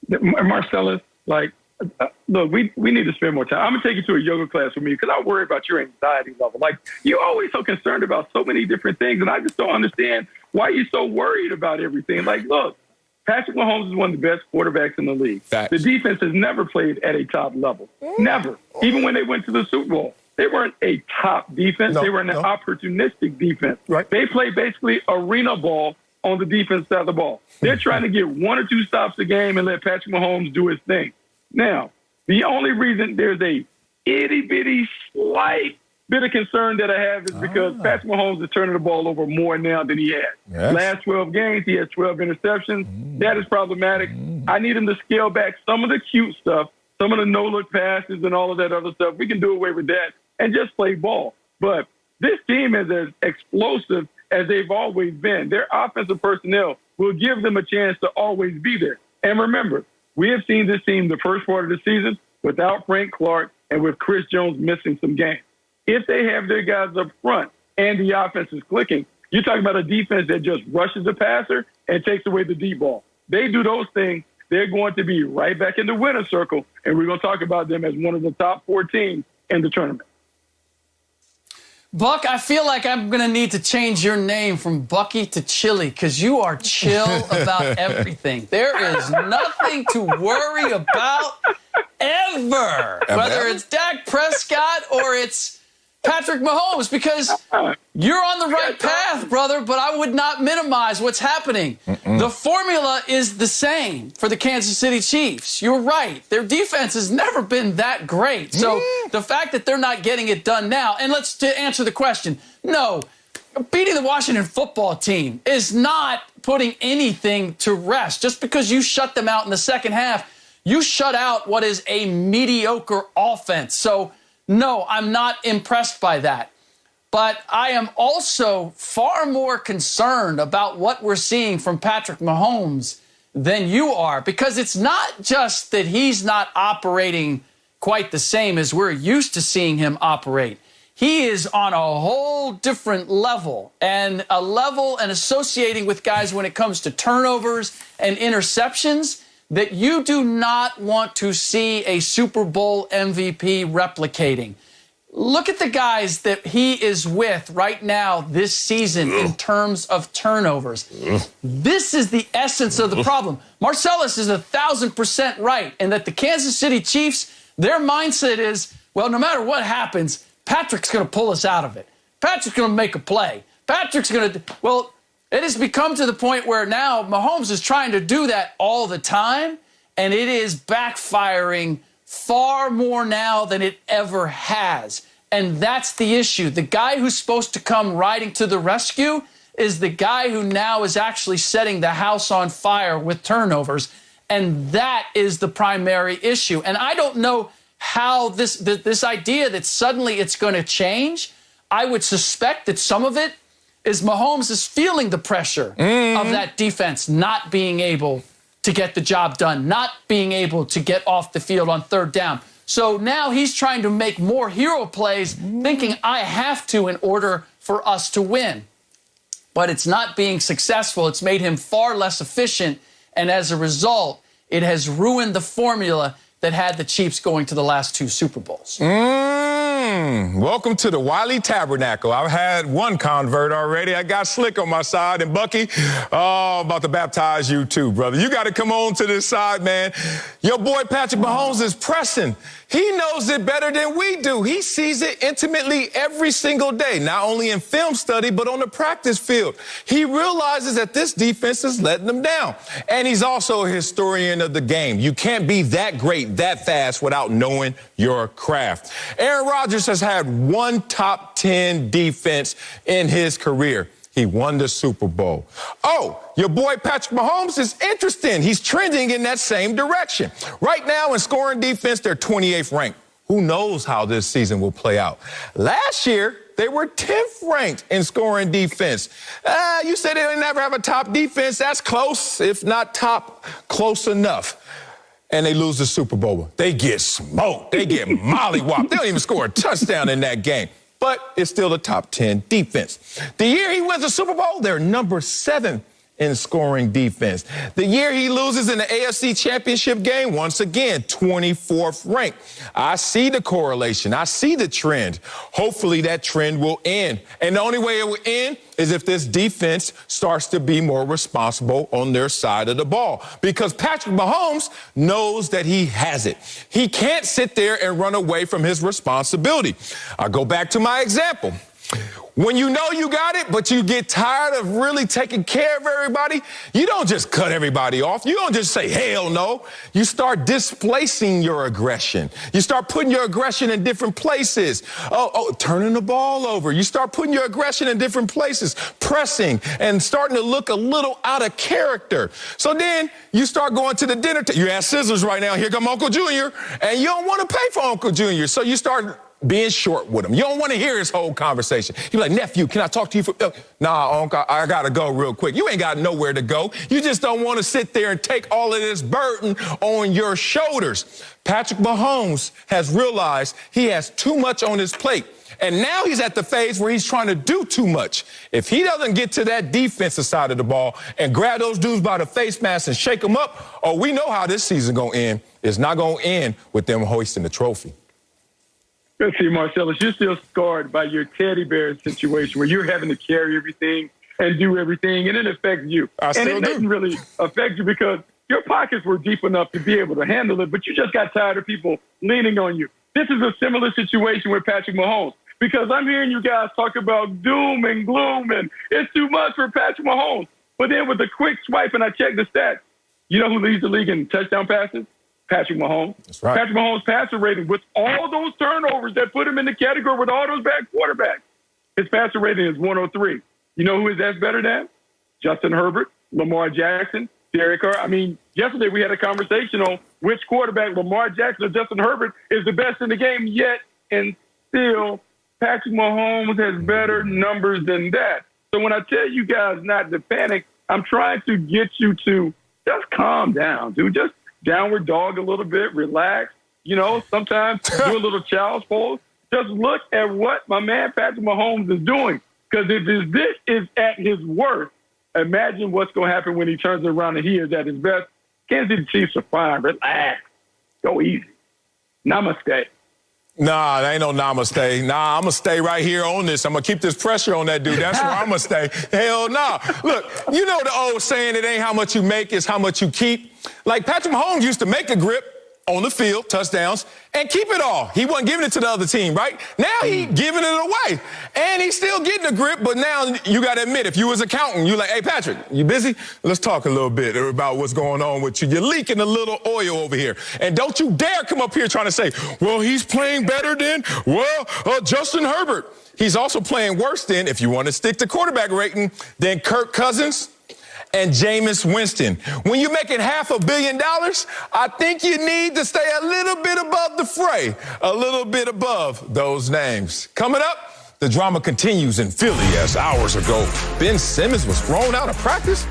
Marcellus, look, we need to spend more time. I'm going to take you to a yoga class with me because I worry about your anxiety level. Like, you're always so concerned about so many different things, and I just don't understand why you're so worried about everything. Like, look, Patrick Mahomes is one of the best quarterbacks in the league. Facts. The defense has never played at a top level. Never. Even when they went to the Super Bowl, they weren't a top defense. They were an opportunistic defense. Right. They played basically arena ball on the defense side of the ball. They're trying to get 1 or 2 stops a game and let Patrick Mahomes do his thing. Now, the only reason there's a itty-bitty slight bit of concern that I have is because Patrick Mahomes is turning the ball over more now than he had. Yes. Last 12 games, he has 12 interceptions. That is problematic. I need him to scale back some of the cute stuff, some of the no-look passes and all of that other stuff. We can do away with that and just play ball. But this team is as explosive as they've always been. Their offensive personnel will give them a chance to always be there. And remember, we have seen this team the first part of the season without Frank Clark and with Chris Jones missing some games. If they have their guys up front and the offense is clicking, you're talking about a defense that just rushes the passer and takes away the deep ball. They do those things, they're going to be right back in the winner's circle, and we're going to talk about them as one of the top 4 teams in the tournament. Buck, I feel like I'm going to need to change your name from Bucky to Chili because you are chill about everything. There is nothing to worry about ever, whether it's Dak Prescott or it's Patrick Mahomes, because you're on the right path, brother, but I would not minimize what's happening. The formula is the same for the Kansas City Chiefs. You're right. Their defense has never been that great. So the fact that they're not getting it done now, and to answer the question, no, beating the Washington football team is not putting anything to rest. Just because you shut them out in the second half, you shut out what is a mediocre offense. So, no, I'm not impressed by that. But I am also far more concerned about what we're seeing from Patrick Mahomes than you are, because it's not just that he's not operating quite the same as we're used to seeing him operate. He is on a whole different level, and associating with guys when it comes to turnovers and interceptions that you do not want to see a Super Bowl MVP replicating. Look at the guys that he is with right now this season in terms of turnovers. This is the essence of the problem. Marcellus is 1,000% right, and that the Kansas City Chiefs, their mindset is, well, no matter what happens, Patrick's going to pull us out of it. Patrick's going to make a play. Patrick's going to, well, it has become to the point where now Mahomes is trying to do that all the time, and it is backfiring far more now than it ever has. And that's the issue. The guy who's supposed to come riding to the rescue is the guy who now is actually setting the house on fire with turnovers. And that is the primary issue. And I don't know how this idea that suddenly it's going to change. I would suspect that some of it is Mahomes is feeling the pressure of that defense not being able to get the job done, not being able to get off the field on third down. So now he's trying to make more hero plays, thinking I have to in order for us to win. But it's not being successful. It's made him far less efficient. And as a result, it has ruined the formula that had the Chiefs going to the last two Super Bowls. Welcome to the Wiley Tabernacle. I've had one convert already. I got Slick on my side. And Bucky, I'm about to baptize you too, brother. You got to come on to this side, man. Your boy Patrick Mahomes is pressing. He knows it better than we do. He sees it intimately every single day, not only in film study, but on the practice field. He realizes that this defense is letting them down. And he's also a historian of the game. You can't be that great that fast without knowing your craft. Aaron Rodgers has had one top 10 defense in his career. He won the Super Bowl. Oh, your boy Patrick Mahomes is interesting. He's trending in that same direction. Right now in scoring defense, they're 28th ranked. Who knows how this season will play out? Last year, they were 10th ranked in scoring defense. You said they never have a top defense. That's close, if not top, close enough. And they lose the Super Bowl. They get smoked. They get mollywopped. They don't even score a touchdown in that game. But it's still a top 10 defense. The year he wins the Super Bowl, they're number 7 in scoring defense. The year he loses in the AFC Championship game, once again, 24th ranked. I see the correlation. I see the trend. Hopefully that trend will end. And the only way it will end is if this defense starts to be more responsible on their side of the ball. Because Patrick Mahomes knows that he has it. He can't sit there and run away from his responsibility. I'll go back to my example. When you know you got it, but you get tired of really taking care of everybody, you don't just cut everybody off. You don't just say, hell no. You start displacing your aggression. You start putting your aggression in different places. Turning the ball over. You start putting your aggression in different places, pressing and starting to look a little out of character. So then you start going to the dinner. You have scissors right now. Here come Uncle Junior. And you don't want to pay for Uncle Junior. So you start being short with him. You don't want to hear his whole conversation. You're like, nephew, can I talk to you for... Nah, Uncle, I got to go real quick. You ain't got nowhere to go. You just don't want to sit there and take all of this burden on your shoulders. Patrick Mahomes has realized he has too much on his plate. And now he's at the phase where he's trying to do too much. If he doesn't get to that defensive side of the ball and grab those dudes by the face mask and shake them up, we know how this season going to end. It's not going to end with them hoisting the trophy. Let's see, Marcellus, you're still scarred by your teddy bear situation where you're having to carry everything and do everything, and it affects you. And it doesn't really affect you because your pockets were deep enough to be able to handle it, but you just got tired of people leaning on you. This is a similar situation with Patrick Mahomes because I'm hearing you guys talk about doom and gloom, and it's too much for Patrick Mahomes. But then with a quick swipe, and I checked the stats, you know who leads the league in touchdown passes? Patrick Mahomes. That's right. Patrick Mahomes' passer rating with all those turnovers that put him in the category with all those bad quarterbacks. His passer rating is 103. You know who that's better than? Justin Herbert, Lamar Jackson, Derek Carr. I mean, yesterday we had a conversation on which quarterback, Lamar Jackson or Justin Herbert, is the best in the game yet, and still Patrick Mahomes has better numbers than that. So when I tell you guys not to panic, I'm trying to get you to just calm down, dude. Just downward dog a little bit, relax. You know, sometimes do a little child's pose. Just look at what my man Patrick Mahomes is doing. Because if this is at his worst, imagine what's going to happen when he turns around and he is at his best. Kansas City Chiefs are fine. Relax. Go easy. Namaste. Nah, there ain't no namaste. Nah, I'm going to stay right here on this. I'm going to keep this pressure on that dude. That's where I'm going to stay. Hell no. Look, you know the old saying, it ain't how much you make, it's how much you keep. Like Patrick Mahomes used to make a grip on the field, touchdowns, and keep it all. He wasn't giving it to the other team, right? Now he giving it away. And he's still getting a grip, but now you got to admit, if you was accountant, you like, hey, Patrick, you busy? Let's talk a little bit about what's going on with you. You're leaking a little oil over here. And don't you dare come up here trying to say, well, he's playing better than, Justin Herbert. He's also playing worse than, if you want to stick to quarterback rating, than Kirk Cousins and Jameis Winston. When you're making $500 million, I think you need to stay a little bit above the fray, a little bit above those names. Coming up, the drama continues in Philly as hours ago Ben Simmons was thrown out of practice.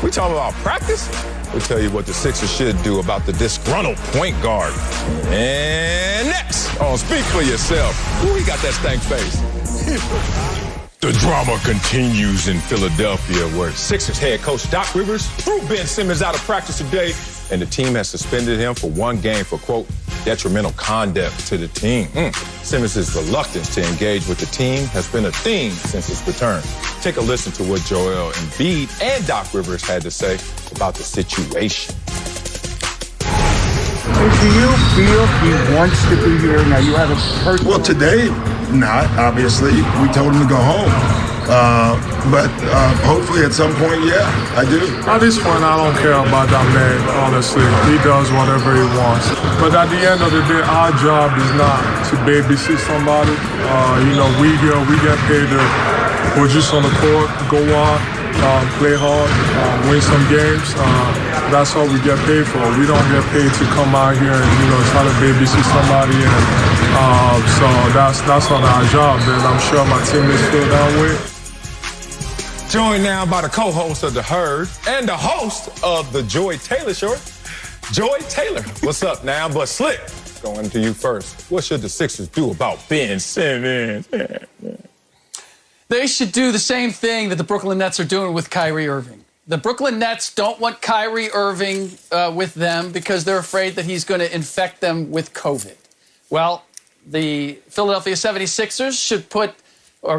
We talking about practice? We'll tell you what the Sixers should do about the disgruntled point guard. And next on Speak For Yourself, ooh, he got that stank face. The drama continues in Philadelphia, where Sixers head coach Doc Rivers threw Ben Simmons out of practice today, and the team has suspended him for one game for, quote, detrimental conduct to the team. Simmons' reluctance to engage with the team has been a theme since his return. Take a listen to what Joel Embiid and Doc Rivers had to say about the situation. Do you feel he wants to be here? Now, you have a personal... Well, today, not, obviously. We told him to go home. But hopefully at some point, yeah, I do. At this point, I don't care about that man, honestly. He does whatever he wants. But at the end of the day, our job is not to babysit somebody. We get paid to produce on the court, go out, play hard, win some games. That's all we get paid for. We don't get paid to come out here and, try to babysit somebody. And so that's not our job. And I'm sure my teammates feel that way. Joined now by the co-host of The Herd and the host of the Joy Taylor Show. Joy Taylor, what's up now? But Slick, going to you first. What should the Sixers do about Ben Simmons? They should do the same thing that the Brooklyn Nets are doing with Kyrie Irving. The Brooklyn Nets don't want Kyrie Irving with them because they're afraid that he's going to infect them with COVID. Well, the Philadelphia 76ers should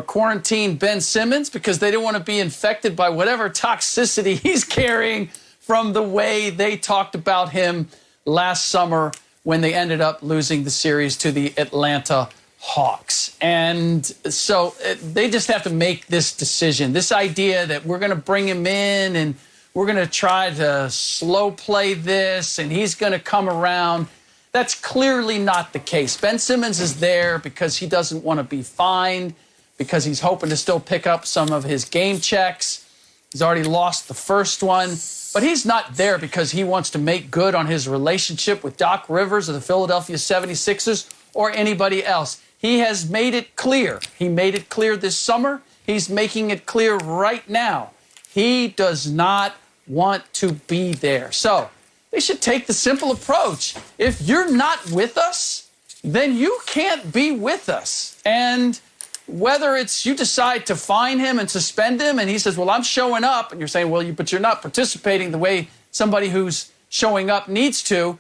quarantine Ben Simmons because they don't want to be infected by whatever toxicity he's carrying from the way they talked about him last summer when they ended up losing the series to the Atlanta Hawks. And so they just have to make this decision. This idea that we're going to bring him in and we're going to try to slow play this and he's going to come around. That's clearly not the case. Ben Simmons is there because he doesn't want to be fined, because he's hoping to still pick up some of his game checks. He's already lost the first one. But he's not there because he wants to make good on his relationship with Doc Rivers of the Philadelphia 76ers or anybody else. He has made it clear. He made it clear this summer. He's making it clear right now. He does not want to be there. So they should take the simple approach. If you're not with us, then you can't be with us. And whether it's you decide to fine him and suspend him, and he says, well, I'm showing up, and you're saying, well, but you're not participating the way somebody who's showing up needs to, you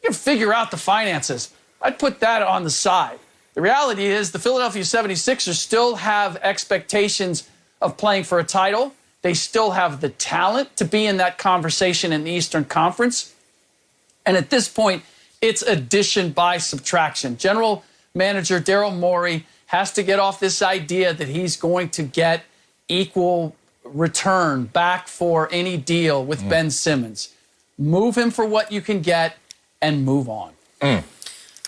can figure out the finances. I'd put that on the side. The reality is the Philadelphia 76ers still have expectations of playing for a title. They still have the talent to be in that conversation in the Eastern Conference. And at this point, it's addition by subtraction. General Manager Daryl Morey has to get off this idea that he's going to get equal return back for any deal with Ben Simmons. Move him for what you can get and move on.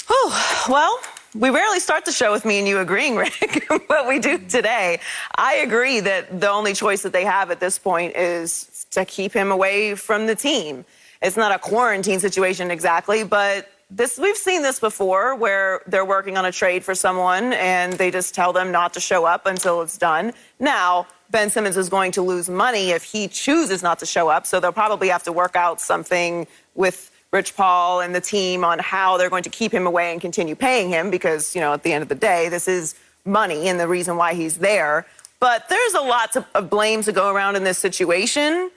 Oh, well, we rarely start the show with me and you agreeing, Rick, but we do today. I agree that the only choice that they have at this point is to keep him away from the team. It's not a quarantine situation exactly, but we've seen this before where they're working on a trade for someone and they just tell them not to show up until it's done. Now, Ben Simmons is going to lose money if he chooses not to show up, so they'll probably have to work out something with Rich Paul and the team on how they're going to keep him away and continue paying him because, at the end of the day, this is money and the reason why he's there. But there's a lot of blame to go around in this situation.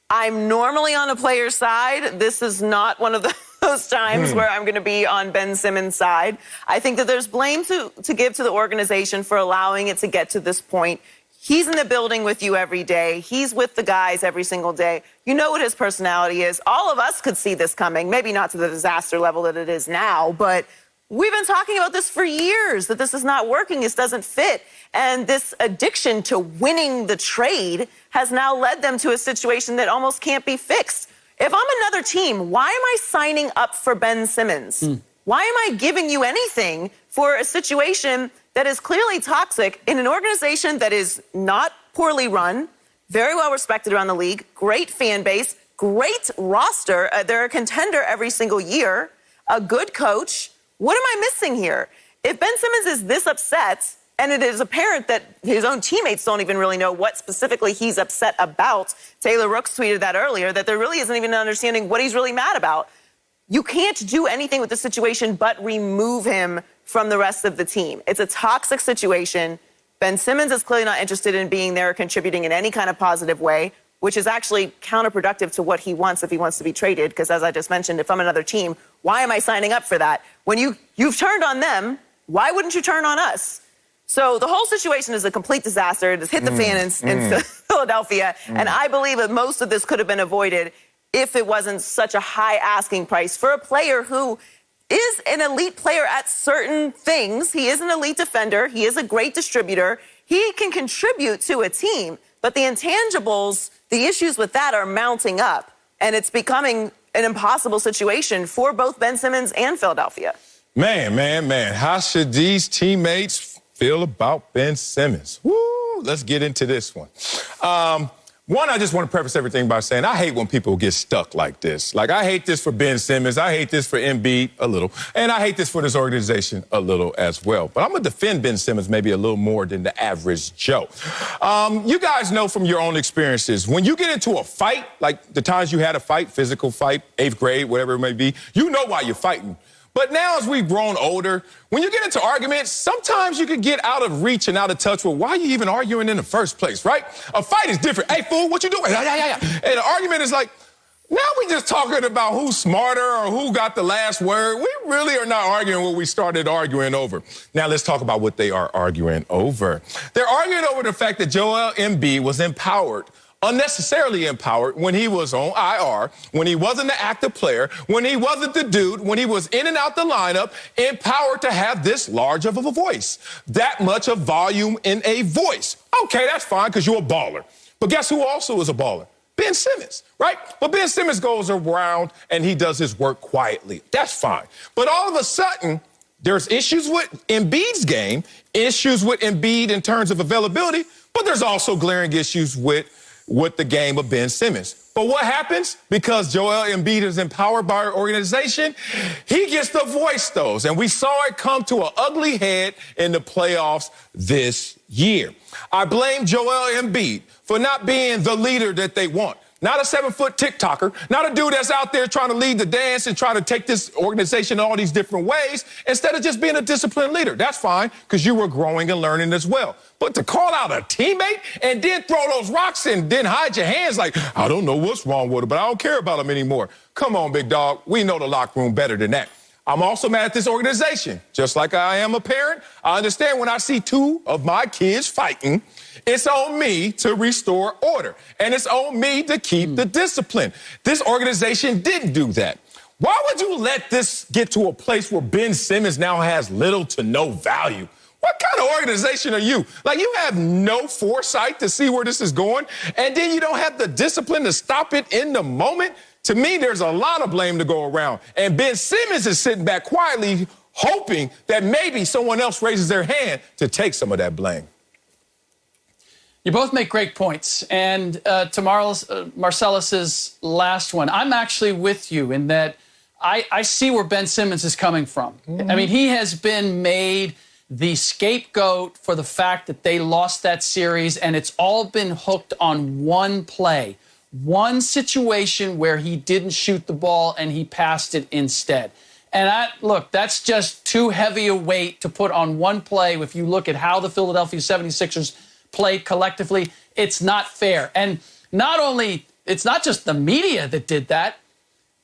I'm normally on a player's side. This is not one of those times where I'm going to be on Ben Simmons' side. I think that there's blame to give to the organization for allowing it to get to this point. He's in the building with you every day. He's with the guys every single day. You know what his personality is. All of us could see this coming, maybe not to the disaster level that it is now, but we've been talking about this for years, that this is not working, this doesn't fit. And this addiction to winning the trade has now led them to a situation that almost can't be fixed. If I'm another team, why am I signing up for Ben Simmons? Why am I giving you anything for a situation that is clearly toxic in an organization that is not poorly run, very well respected around the league, great fan base, great roster. They're a contender every single year, a good coach. What am I missing here? If Ben Simmons is this upset, and it is apparent that his own teammates don't even really know what specifically he's upset about. Taylor Rooks tweeted that earlier, that there really isn't even an understanding what he's really mad about. You can't do anything with the situation but remove him from the rest of the team. It's a toxic situation. Ben Simmons is clearly not interested in being there or contributing in any kind of positive way, which is actually counterproductive to what he wants if he wants to be traded. Because as I just mentioned, if I'm another team, why am I signing up for that? When you've turned on them, why wouldn't you turn on us? So the whole situation is a complete disaster. It has hit the fan in Philadelphia. And I believe that most of this could have been avoided if it wasn't such a high asking price for a player who is an elite player at certain things. He is an elite defender. He is a great distributor. He can contribute to a team. But the intangibles, the issues with that are mounting up. And it's becoming an impossible situation for both Ben Simmons and Philadelphia. Man. How should these teammates feel about Ben Simmons? Woo, let's get into this one. One, I just want to preface everything by saying I hate when people get stuck like this. Like, I hate this for Ben Simmons. I hate this for Embiid a little. And I hate this for this organization a little as well. But I'm going to defend Ben Simmons maybe a little more than the average Joe. You guys know from your own experiences, when you get into a fight, like the times you had a fight, physical fight, 8th grade, whatever it may be, you know why you're fighting. But now as we've grown older, when you get into arguments, sometimes you can get out of reach and out of touch with why you even arguing in the first place, right? A fight is different. Hey, fool, what you doing? Yeah. And the argument is like, now we just talking about who's smarter or who got the last word. We really are not arguing what we started arguing over. Now let's talk about what they are arguing over. They're arguing over the fact that Joel Embiid was unnecessarily empowered when he was on IR, when he wasn't the active player, when he wasn't the dude, when he was in and out the lineup, empowered to have this large of a voice, that much of volume in a voice. Okay, that's fine because you're a baller. But guess who also is a baller? Ben Simmons, right? But Ben Simmons goes around and he does his work quietly. That's fine. But all of a sudden, there's issues with Embiid's game, issues with Embiid in terms of availability, but there's also glaring issues with the game of Ben Simmons. But what happens? Because Joel Embiid is empowered by our organization, he gets to voice those. And we saw it come to an ugly head in the playoffs this year. I blame Joel Embiid for not being the leader that they want. Not a 7-foot TikToker, not a dude that's out there trying to lead the dance and trying to take this organization in all these different ways, instead of just being a disciplined leader. That's fine, because you were growing and learning as well. But to call out a teammate and then throw those rocks and then hide your hands like, I don't know what's wrong with him, but I don't care about him anymore. Come on, big dog. We know the locker room better than that. I'm also mad at this organization. Just like I am a parent, I understand when I see two of my kids fighting, it's on me to restore order. And it's on me to keep the discipline. This organization didn't do that. Why would you let this get to a place where Ben Simmons now has little to no value? What kind of organization are you? Like, you have no foresight to see where this is going, and then you don't have the discipline to stop it in the moment? To me, there's a lot of blame to go around. And Ben Simmons is sitting back quietly hoping that maybe someone else raises their hand to take some of that blame. You both make great points. And to Marcellus's last one, I'm actually with you in that I see where Ben Simmons is coming from. I mean, he has been made the scapegoat for the fact that they lost that series, and it's all been hooked on one play, one situation where he didn't shoot the ball and he passed it instead. And look, that's just too heavy a weight to put on one play. If you look at how the Philadelphia 76ers played collectively, it's not fair. And not only, it's not just the media that did that.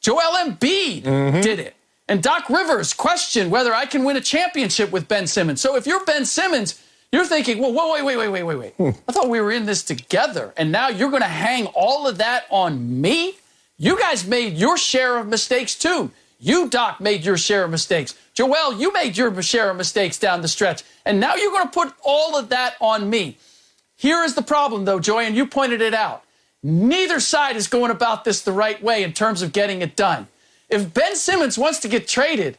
Joel Embiid did it. And Doc Rivers questioned whether I can win a championship with Ben Simmons. So if you're Ben Simmons, you're thinking, well, wait. I thought we were in this together. And now you're going to hang all of that on me? You guys made your share of mistakes too. You, Doc, made your share of mistakes. Joel, you made your share of mistakes down the stretch. And now you're going to put all of that on me. Here is the problem, though, Joy, and you pointed it out. Neither side is going about this the right way in terms of getting it done. If Ben Simmons wants to get traded,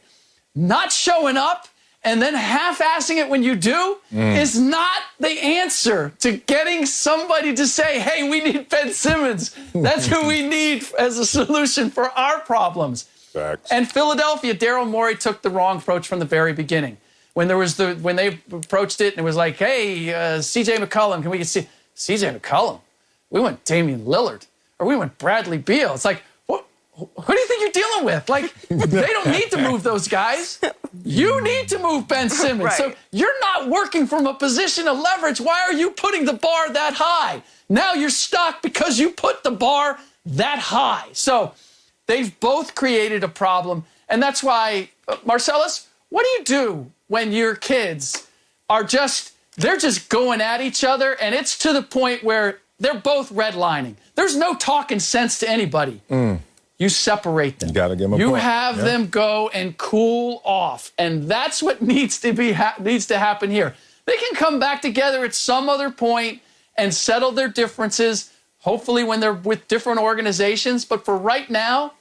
not showing up and then half-assing it when you do is not the answer to getting somebody to say, hey, we need Ben Simmons. That's who we need as a solution for our problems. Facts. And Philadelphia, Daryl Morey took the wrong approach from the very beginning. When they approached it and it was like, hey, C.J. McCollum, can we get C.J. McCollum? We went Damian Lillard, or we went Bradley Beal. It's like, who do you think you're dealing with? Like, they don't need to move those guys. You need to move Ben Simmons. Right. So you're not working from a position of leverage. Why are you putting the bar that high? Now you're stuck because you put the bar that high. So they've both created a problem. And that's why, Marcellus, what do you do when your kids are they're just going at each other, and it's to the point where they're both redlining? There's no talking sense to anybody. You separate them. You got to give them a You point. have them go and cool off, and that's what needs to happen here. They can come back together at some other point and settle their differences, hopefully when they're with different organizations. But for right now,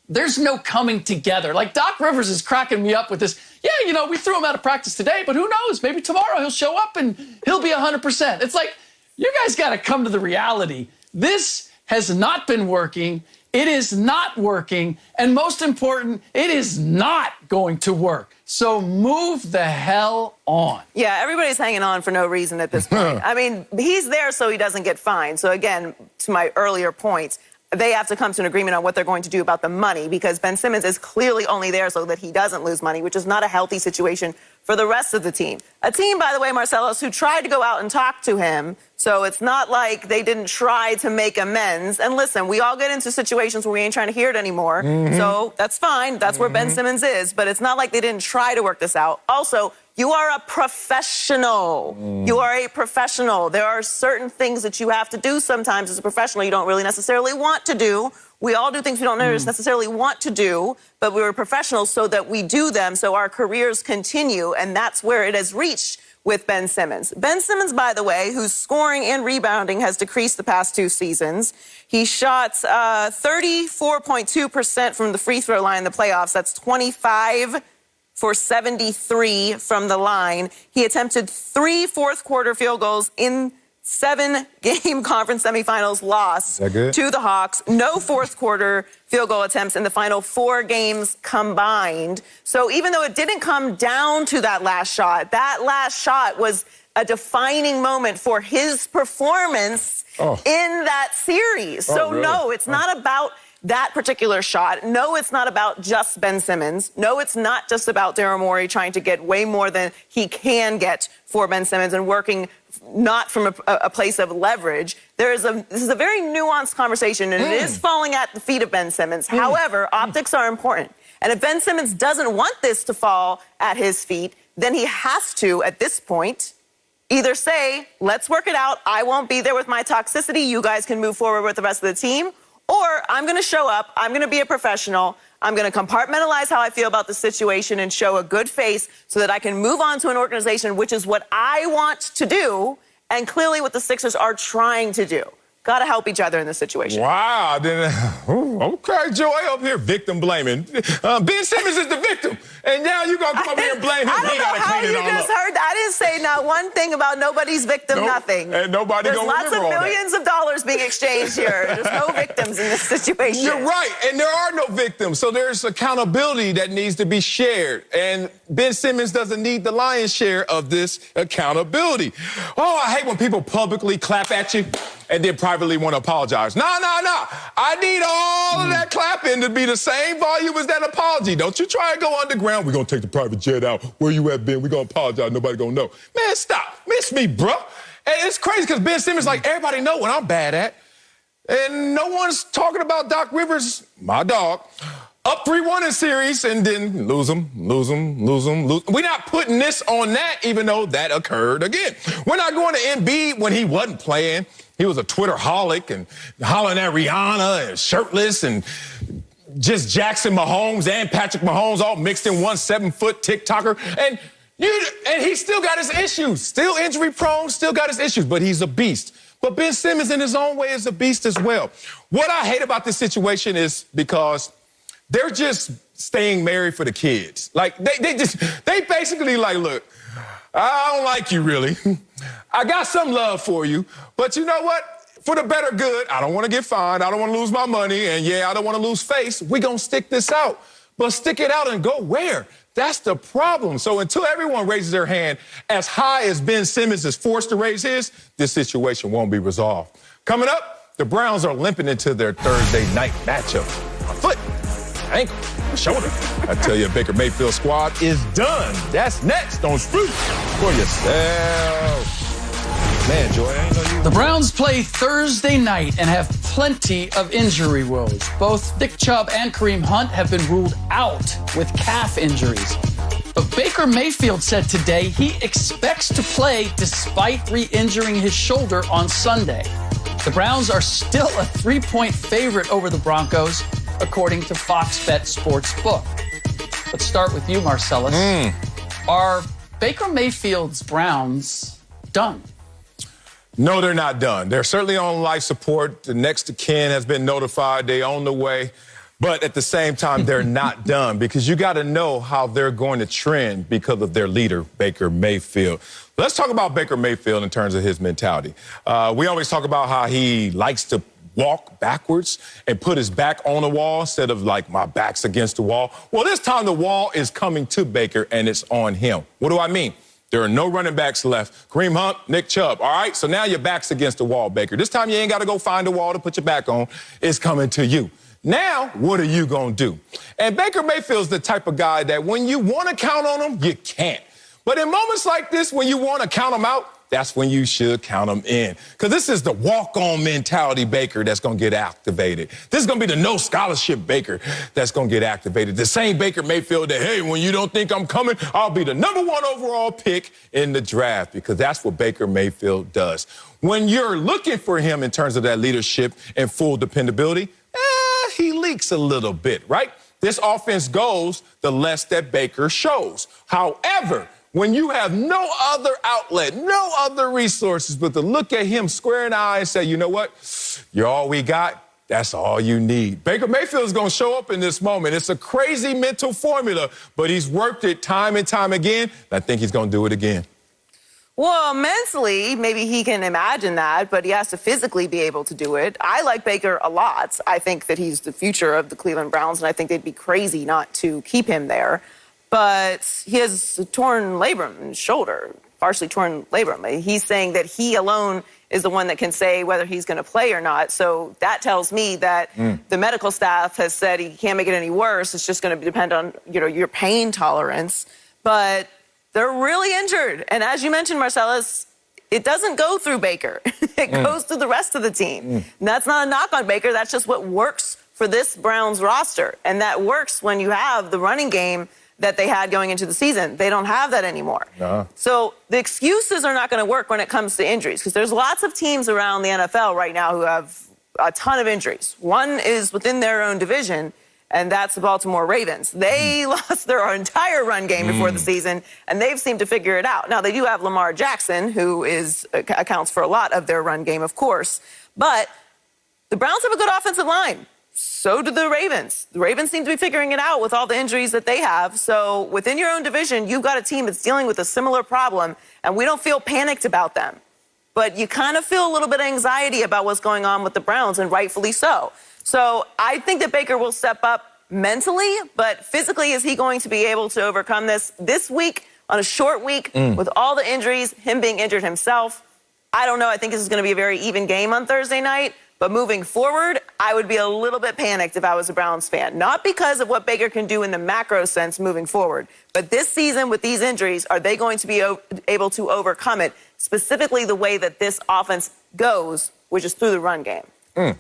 there's no coming together. Like, Doc Rivers is cracking me up with this. Yeah, we threw him out of practice today, but who knows? Maybe tomorrow he'll show up and he'll be 100%. It's like, you guys got to come to the reality. This has not been working. It is not working. And most important, it is not going to work. So move the hell on. Yeah, everybody's hanging on for no reason at this point. I mean, he's there so he doesn't get fined. So again, to my earlier points, they have to come to an agreement on what they're going to do about the money, because Ben Simmons is clearly only there so that he doesn't lose money, which is not a healthy situation for the rest of the team. A team, by the way, Marcellus, who tried to go out and talk to him. So it's not like they didn't try to make amends. And listen, we all get into situations where we ain't trying to hear it anymore. So that's fine. That's where Ben Simmons is. But it's not like they didn't try to work this out. Also, you are a professional. You are a professional. There are certain things that you have to do sometimes as a professional you don't really necessarily want to do. We all do things we don't necessarily want to do, but we're professionals so that we do them, so our careers continue, and that's where it has reached with Ben Simmons. Ben Simmons, by the way, whose scoring and rebounding has decreased the past 2 seasons. He shot 34.2% from the free throw line in the playoffs. That's 25 for 73 from the line. He attempted 3 fourth-quarter field goals in 7-game conference semifinals loss to the Hawks. No fourth-quarter field goal attempts in the final 4 games combined. So even though it didn't come down to that last shot was a defining moment for his performance in that series. So really? No, it's not about that particular shot. No, it's not about just Ben Simmons. No, it's not just about Daryl Morey trying to get way more than he can get for Ben Simmons and working not from a place of leverage. This is a very nuanced conversation, and it is falling at the feet of Ben Simmons. However, optics are important. And if Ben Simmons doesn't want this to fall at his feet, then he has to, at this point, either say, let's work it out. I won't be there with my toxicity. You guys can move forward with the rest of the team. Or I'm going to show up, I'm going to be a professional, I'm going to compartmentalize how I feel about the situation and show a good face so that I can move on to an organization, which is what I want to do, and clearly what the Sixers are trying to do. Got to help each other in this situation. Wow. Okay, Joy up here victim blaming. Ben Simmons is the victim. And now you're going to come up here and blame him. I don't He know got to how clean you it all just up. heard that. I didn't say not one thing about nobody's victim, Nope. nothing. And nobody There's gonna lots of remember all that. millions of dollars being exchanged here. There's no victims in this situation. You're right, and there are no victims, so there's accountability that needs to be shared, and Ben Simmons doesn't need the lion's share of this accountability. Oh, I hate when people publicly clap at you and then privately want to apologize. No. I need all of that clapping to be the same volume as that apology. Don't you try and go underground. We're going to take the private jet out. Where you at, Ben? We're going to apologize. Nobody going to know. Man, stop. Miss me, bro. And it's crazy because Ben Simmons, like, everybody know what I'm bad at. And no one's talking about Doc Rivers, my dog, up 3-1 in series and then lose them. We're not putting this on that, even though that occurred again. We're not going to Embiid when he wasn't playing. He was a Twitter-holic and hollering at Rihanna and shirtless and just Jackson Mahomes and Patrick Mahomes all mixed in one 7-foot TikToker. And he still got his issues. Still injury-prone, still got his issues, but he's a beast. But Ben Simmons in his own way is a beast as well. What I hate about this situation is because they're just staying married for the kids. Like, they basically like, look, I don't like you really. I got some love for you, but you know what? For the better good, I don't want to get fined. I don't want to lose my money. And yeah, I don't want to lose face. We're going to stick this out. But stick it out and go where? That's the problem. So until everyone raises their hand as high as Ben Simmons is forced to raise his, this situation won't be resolved. Coming up, the Browns are limping into their Thursday night matchup. A foot, ankle, a shoulder. I tell you, Baker Mayfield squad is done. That's next on Fruit for yourself. Man, Joy, I ain't know you. The Browns play Thursday night and have plenty of injury woes. Both Nick Chubb and Kareem Hunt have been ruled out with calf injuries. But Baker Mayfield said today he expects to play despite re-injuring his shoulder on Sunday. The Browns are still a 3-point favorite over the Broncos, according to Fox Bet Sportsbook. Let's start with you, Marcellus. Are Baker Mayfield's Browns done? No, they're not done. They're certainly on life support. The next of kin has been notified. They're on the way. But at the same time, they're not done because you got to know how they're going to trend because of their leader, Baker Mayfield. Let's talk about Baker Mayfield in terms of his mentality. We always talk about how he likes to walk backwards and put his back on the wall instead of like my back's against the wall. Well, this time the wall is coming to Baker and it's on him. What do I mean? There are no running backs left. Kareem Hunt, Nick Chubb. All right, so now your back's against the wall, Baker. This time you ain't got to go find a wall to put your back on. It's coming to you. Now, what are you going to do? And Baker Mayfield's the type of guy that when you want to count on him, you can't. But in moments like this, when you want to count him out, that's when you should count him in. Because this is the walk-on mentality Baker that's going to get activated. This is going to be the no scholarship Baker that's going to get activated. The same Baker Mayfield that, hey, when you don't think I'm coming, I'll be the #1 overall pick in the draft. Because that's what Baker Mayfield does. When you're looking for him in terms of that leadership and full dependability, he leaks a little bit, right? This offense goes the less that Baker shows. However, when you have no other outlet, no other resources, but to look at him square in the eye and say, you know what? You're all we got. That's all you need. Baker Mayfield is going to show up in this moment. It's a crazy mental formula, but he's worked it time and time again. And I think he's going to do it again. Well, mentally, maybe he can imagine that, but he has to physically be able to do it. I like Baker a lot. I think that he's the future of the Cleveland Browns, and I think they'd be crazy not to keep him there. But he has a torn labrum in his shoulder, partially torn labrum. He's saying that he alone is the one that can say whether he's going to play or not. So that tells me that the medical staff has said he can't make it any worse. It's just going to depend on, your pain tolerance. But they're really injured. And as you mentioned, Marcellus, it doesn't go through Baker. It goes through the rest of the team. And that's not a knock on Baker. That's just what works for this Browns roster. And that works when you have the running game that they had going into the season. They don't have that anymore. So the excuses are not going to work when it comes to injuries because there's lots of teams around the NFL right now who have a ton of injuries. One is within their own division, and that's the Baltimore Ravens. They lost their entire run game before the season, and they've seemed to figure it out. Now, they do have Lamar Jackson, who accounts for a lot of their run game, of course. But the Browns have a good offensive line. So do the Ravens. The Ravens seem to be figuring it out with all the injuries that they have. So within your own division, you've got a team that's dealing with a similar problem, and we don't feel panicked about them. But you kind of feel a little bit of anxiety about what's going on with the Browns, and rightfully so. So I think that Baker will step up mentally, but physically, is he going to be able to overcome this week on a short week with all the injuries, him being injured himself? I don't know. I think this is going to be a very even game on Thursday night. But moving forward, I would be a little bit panicked if I was a Browns fan. Not because of what Baker can do in the macro sense moving forward, but this season with these injuries, are they going to be able to overcome it, specifically the way that this offense goes, which is through the run game? I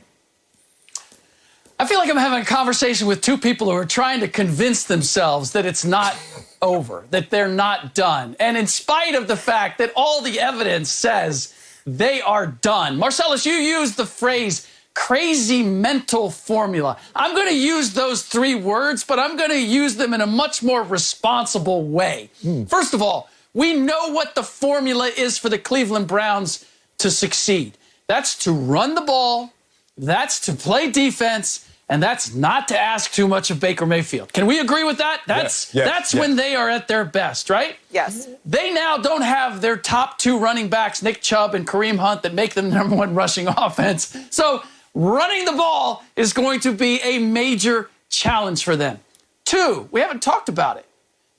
feel like I'm having a conversation with two people who are trying to convince themselves that it's not over, that they're not done. And in spite of the fact that all the evidence says they are done. Marcellus, you used the phrase crazy mental formula. I'm going to use those three words, but I'm going to use them in a much more responsible way. First of all, we know what the formula is for the Cleveland Browns to succeed. That's to run the ball, that's to play defense, and that's not to ask too much of Baker Mayfield. Can we agree with that? That's when they are at their best, right? Yes. They now don't have their top two running backs, Nick Chubb and Kareem Hunt, that make them the number one rushing offense. So running the ball is going to be a major challenge for them. Two, we haven't talked about it.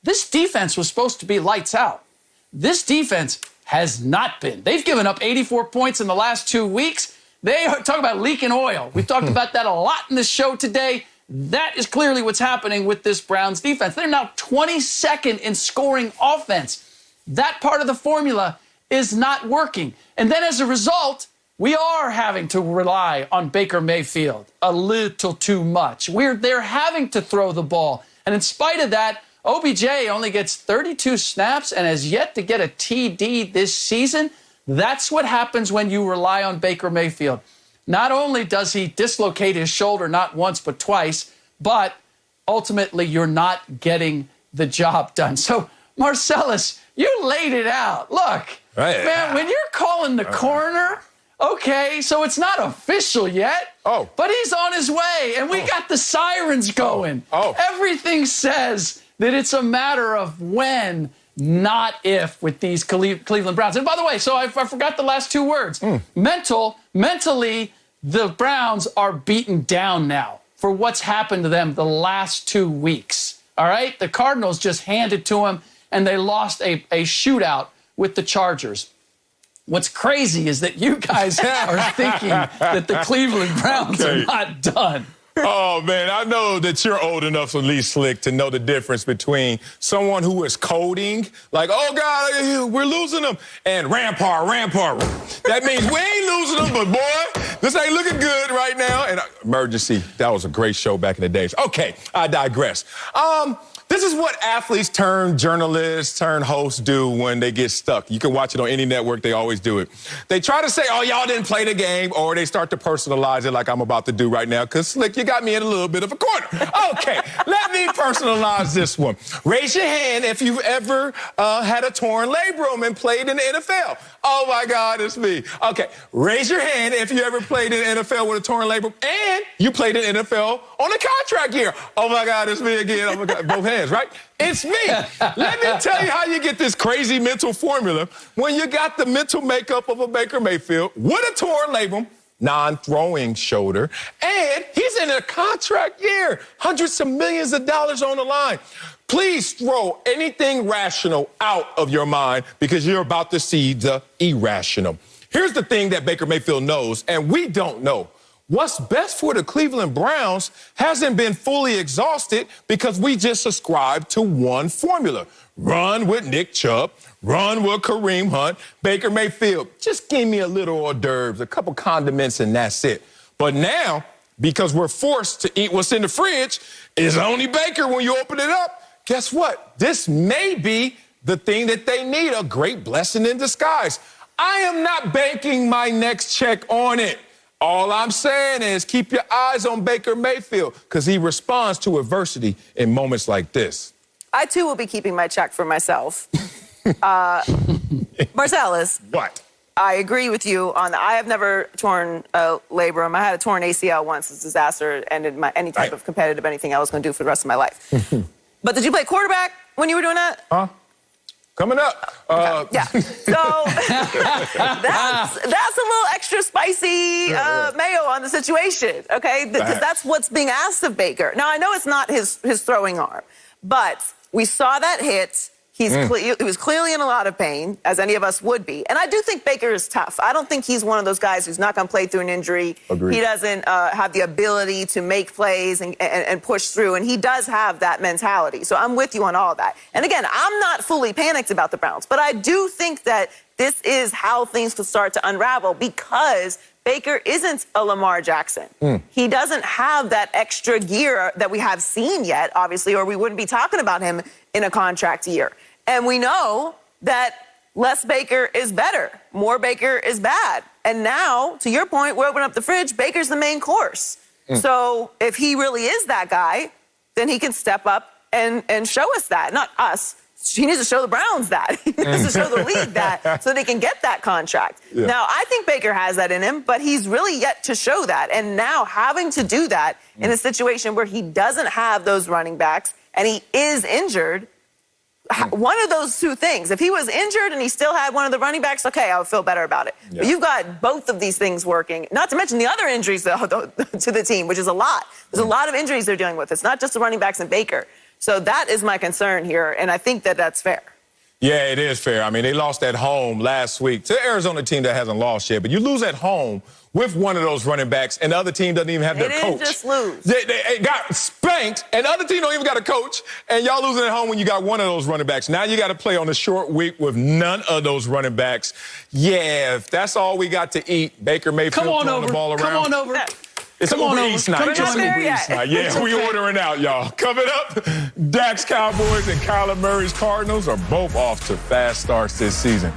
This defense was supposed to be lights out. This defense has not been. They've given up 84 points in the last 2 weeks. They are talking about leaking oil. We've talked about that a lot in this show today. That is clearly what's happening with this Browns defense. They're now 22nd in scoring offense. That part of the formula is not working. And then as a result, we are having to rely on Baker Mayfield a little too much. They're having to throw the ball. And in spite of that, OBJ only gets 32 snaps and has yet to get a TD this season. That's what happens when you rely on Baker Mayfield. Not only does he dislocate his shoulder not once but twice, but ultimately you're not getting the job done. So, Marcellus, you laid it out. Look, man, when you're calling the coroner, okay, so it's not official yet, but he's on his way, and we got the sirens going. Everything says that it's a matter of when, not if, with these Cleveland Browns. And by the way, so I forgot the last two words. Mentally, the Browns are beaten down now for what's happened to them the last 2 weeks. All right? The Cardinals just handed to them, and they lost a shootout with the Chargers. What's crazy is that you guys are thinking that the Cleveland Browns are not done. Oh, man, I know that you're old enough, at least, Slick, to know the difference between someone who is coding, like, oh, God, we're losing them, and rampart. That means we ain't losing them, but, boy, this ain't looking good right now. And emergency, that was a great show back in the days. Okay, I digress. This is what athletes turn journalists, turn hosts do when they get stuck. You can watch it on any network. They always do it. They try to say, oh, y'all didn't play the game, or they start to personalize it like I'm about to do right now, because, Slick, you got me in a little bit of a corner. Okay, let me personalize this one. Raise your hand if you've ever had a torn labrum and played in the NFL. Oh, my God, it's me. Okay, raise your hand if you ever played in the NFL with a torn labrum and you played in the NFL on a contract year. Oh, my God, it's me again. Oh, my God, both hands. Right? It's me. Let me tell you how you get this crazy mental formula when you got the mental makeup of a Baker Mayfield with a torn labrum, non-throwing shoulder, and he's in a contract year, hundreds of millions of dollars on the line. Please throw anything rational out of your mind because you're about to see the irrational. Here's the thing that Baker Mayfield knows, and we don't know. What's best for the Cleveland Browns hasn't been fully exhausted because we just subscribed to one formula. Run with Nick Chubb, run with Kareem Hunt, Baker Mayfield. Just give me a little hors d'oeuvres, a couple condiments, and that's it. But now, because we're forced to eat what's in the fridge, it's only Baker when you open it up. Guess what? This may be the thing that they need, a great blessing in disguise. I am not banking my next check on it. All I'm saying is keep your eyes on Baker Mayfield because he responds to adversity in moments like this. I, too, will be keeping my check for myself. Marcellus. What? I agree with you on that. I have never torn a labrum. I had a torn ACL once. It's a disaster. It ended any type of competitive anything I was going to do for the rest of my life. But did you play quarterback when you were doing that? Huh? Coming up. Yeah. So that's a little extra spicy mayo on the situation, okay? Because that's what's being asked of Baker. Now, I know it's not his throwing arm, but we saw that hit. He was clearly in a lot of pain, as any of us would be. And I do think Baker is tough. I don't think he's one of those guys who's not going to play through an injury. Agreed. He doesn't have the ability to make plays and push through, and he does have that mentality. So I'm with you on all that. And again, I'm not fully panicked about the Browns, but I do think that this is how things could start to unravel because Baker isn't a Lamar Jackson. He doesn't have that extra gear that we have seen yet, obviously, or we wouldn't be talking about him in a contract year. And we know that less Baker is better. More Baker is bad. And now, to your point, we're opening up the fridge. Baker's the main course. So if he really is that guy, then he can step up and show us that. Not us. He needs to show the Browns that. He needs to show the league that so they can get that contract. Yeah. Now, I think Baker has that in him, but he's really yet to show that. And now having to do that in a situation where he doesn't have those running backs and he is injured, one of those two things. If he was injured and he still had one of the running backs, okay, I would feel better about it. Yeah. But you've got both of these things working, not to mention the other injuries to the team, which is a lot. There's a lot of injuries they're dealing with. It's not just the running backs and Baker. So that is my concern here, and I think that that's fair. Yeah, it is fair. I mean, they lost at home last week to Arizona team that hasn't lost yet, but you lose at home with one of those running backs, and the other team doesn't even have their coach. They didn't just lose. They got spanked, and the other team don't even got a coach, and y'all losing at home when you got one of those running backs. Now you got to play on a short week with none of those running backs. Yeah, if that's all we got to eat, Baker Mayfield throwing the ball around. Come on over. It's Uber Eats night. It's Uber Eats night. Yeah, we ordering out, y'all. Coming up, Dak's Cowboys and Kyler Murray's Cardinals are both off to fast starts this season.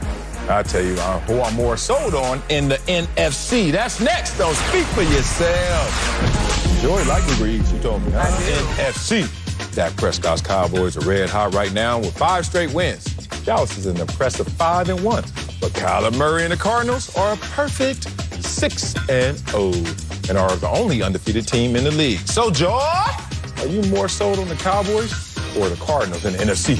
I tell you who I'm more sold on in the NFC. That's next, though. Speak for yourself. Joy, like Uber Eats, you told me. NFC. Dak Prescott's Cowboys are red hot right now with 5 straight wins. Dallas is an impressive 5-1. But Kyler Murray and the Cardinals are a perfect 6-0 and are the only undefeated team in the league. So, Joy, are you more sold on the Cowboys or the Cardinals in the NFC?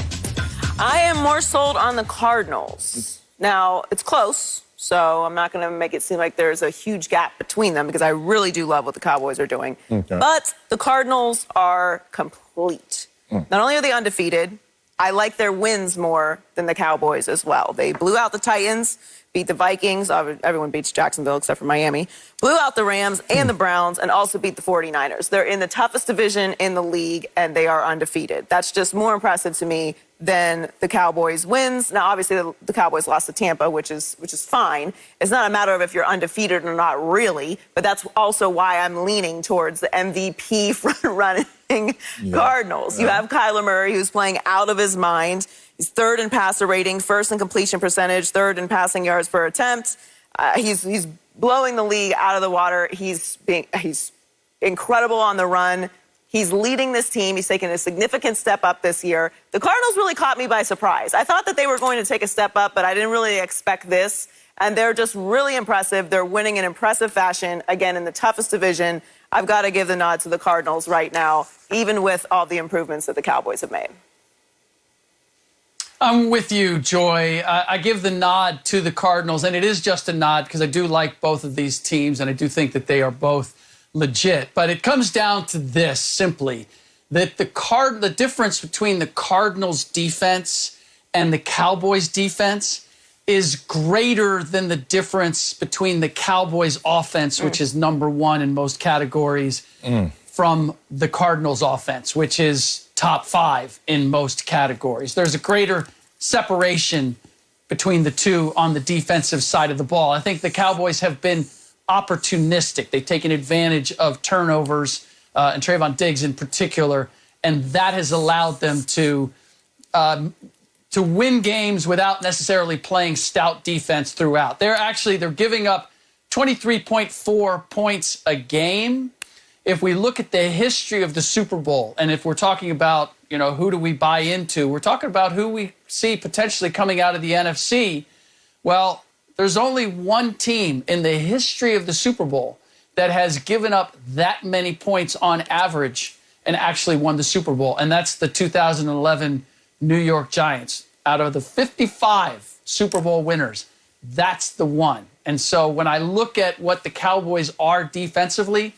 I am more sold on the Cardinals. Now, it's close, so I'm not going to make it seem like there's a huge gap between them because I really do love what the Cowboys are doing. Okay. But the Cardinals are complete. Not only are they undefeated, I like their wins more than the Cowboys as well. They blew out the Titans, beat the Vikings. Everyone beats Jacksonville except for Miami. Blew out the Rams and the Browns and also beat the 49ers. They're in the toughest division in the league, and they are undefeated. That's just more impressive to me than the Cowboys' wins. Now, obviously, the Cowboys lost to Tampa, which is fine. It's not a matter of if you're undefeated or not really, but that's also why I'm leaning towards the MVP front-running Cardinals. You have Kyler Murray, who's playing out of his mind. He's 3rd in passer rating, 1st in completion percentage, 3rd in passing yards per attempt. He's blowing the league out of the water. He's incredible on the run. He's leading this team. He's taken a significant step up this year. The Cardinals really caught me by surprise. I thought that they were going to take a step up, but I didn't really expect this. And they're just really impressive. They're winning in impressive fashion, again, in the toughest division. I've got to give the nod to the Cardinals right now, even with all the improvements that the Cowboys have made. I'm with you, Joy. I give the nod to the Cardinals, and it is just a nod because I do like both of these teams, and I do think that they are both legit. But it comes down to this, simply, that the difference between the Cardinals' defense and the Cowboys' defense is greater than the difference between the Cowboys' offense, which is number 1 in most categories, from the Cardinals' offense, which is top 5 in most categories. There's a greater separation between the two on the defensive side of the ball. I think the Cowboys have been opportunistic. They've taken advantage of turnovers, and Trayvon Diggs in particular, and that has allowed them to win games without necessarily playing stout defense throughout. They're giving up 23.4 points a game. If we look at the history of the Super Bowl, and if we're talking about, who do we buy into, we're talking about who we see potentially coming out of the NFC. Well, There's only one team in the history of the Super Bowl that has given up that many points on average and actually won the Super Bowl, and that's the 2011 New York Giants. Out of the 55 Super Bowl winners, that's the one. And so when I look at what the Cowboys are defensively,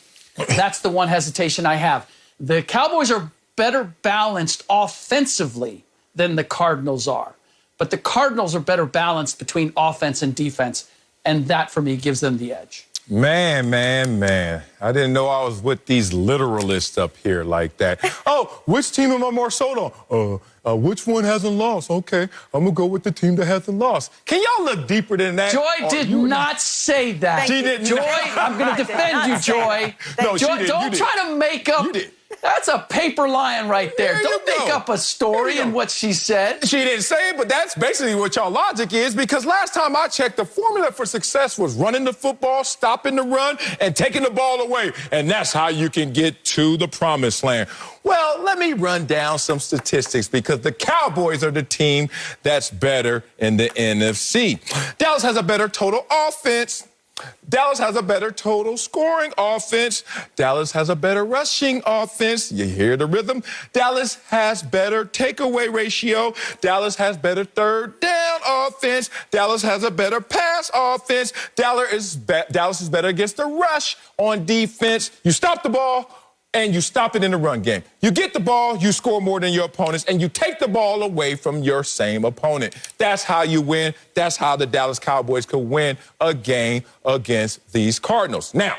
that's the one hesitation I have. The Cowboys are better balanced offensively than the Cardinals are. But the Cardinals are better balanced between offense and defense, and that, for me, gives them the edge. Man. I didn't know I was with these literalists up here like that. Oh, which team am I more sold on? Which one hasn't lost? Okay, I'm going to go with the team that hasn't lost. Can y'all look deeper than that? Joy did not say that. She didn't. Joy, I'm going to defend you, Joy. No, she Joy, didn't. don't try to make up. You did. That's a paper lion right there. Don't make up a story in what she said. She didn't say it, but that's basically what y'all logic is, because last time I checked, the formula for success was running the football, stopping the run, and taking the ball away. And that's how you can get to the promised land. Well, let me run down some statistics, because the Cowboys are the team that's better in the NFC. Dallas has a better total offense. Dallas has a better total scoring offense. Dallas has a better rushing offense. You hear the rhythm? Dallas has better takeaway ratio. Dallas has better third down offense. Dallas has a better pass offense. Dallas is better against the rush on defense. You stop the ball, and you stop it in the run game. You get the ball, you score more than your opponents, and you take the ball away from your same opponent. That's how you win. That's how the Dallas Cowboys could win a game against these Cardinals. Now,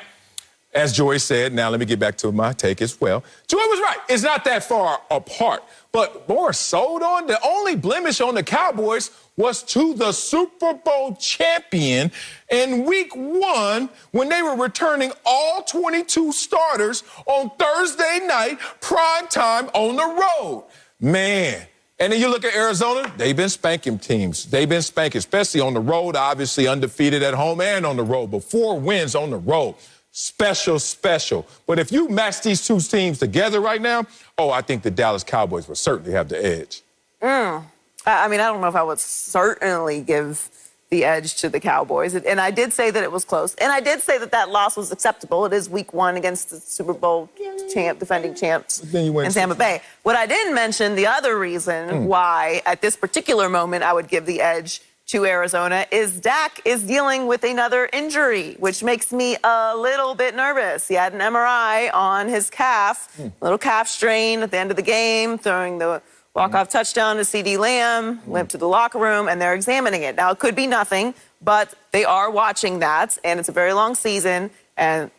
as Joy said, now let me get back to my take as well. Joy was right. It's not that far apart. But more sold on, the only blemish on the Cowboys was to the Super Bowl champion in week 1 when they were returning all 22 starters on Thursday night, prime time on the road. Man. And then you look at Arizona, they've been spanking teams. They've been spanking, especially on the road, obviously undefeated at home and on the road, but 4 wins on the road. Special. But if you match these two teams together right now, I think the Dallas Cowboys will certainly have the edge. I mean, I don't know if I would certainly give the edge to the Cowboys. And I did say that it was close. And I did say that loss was acceptable. It is week 1 against the Super Bowl defending champs in Tampa Bay. What I didn't mention, the other reason why at this particular moment I would give the edge to Arizona is Dak is dealing with another injury, which makes me a little bit nervous. He had an MRI on his calf, little calf strain at the end of the game, throwing the walk-off touchdown to C.D. Lamb, went to the locker room, and they're examining it. Now, it could be nothing, but they are watching that, and it's a very long season, and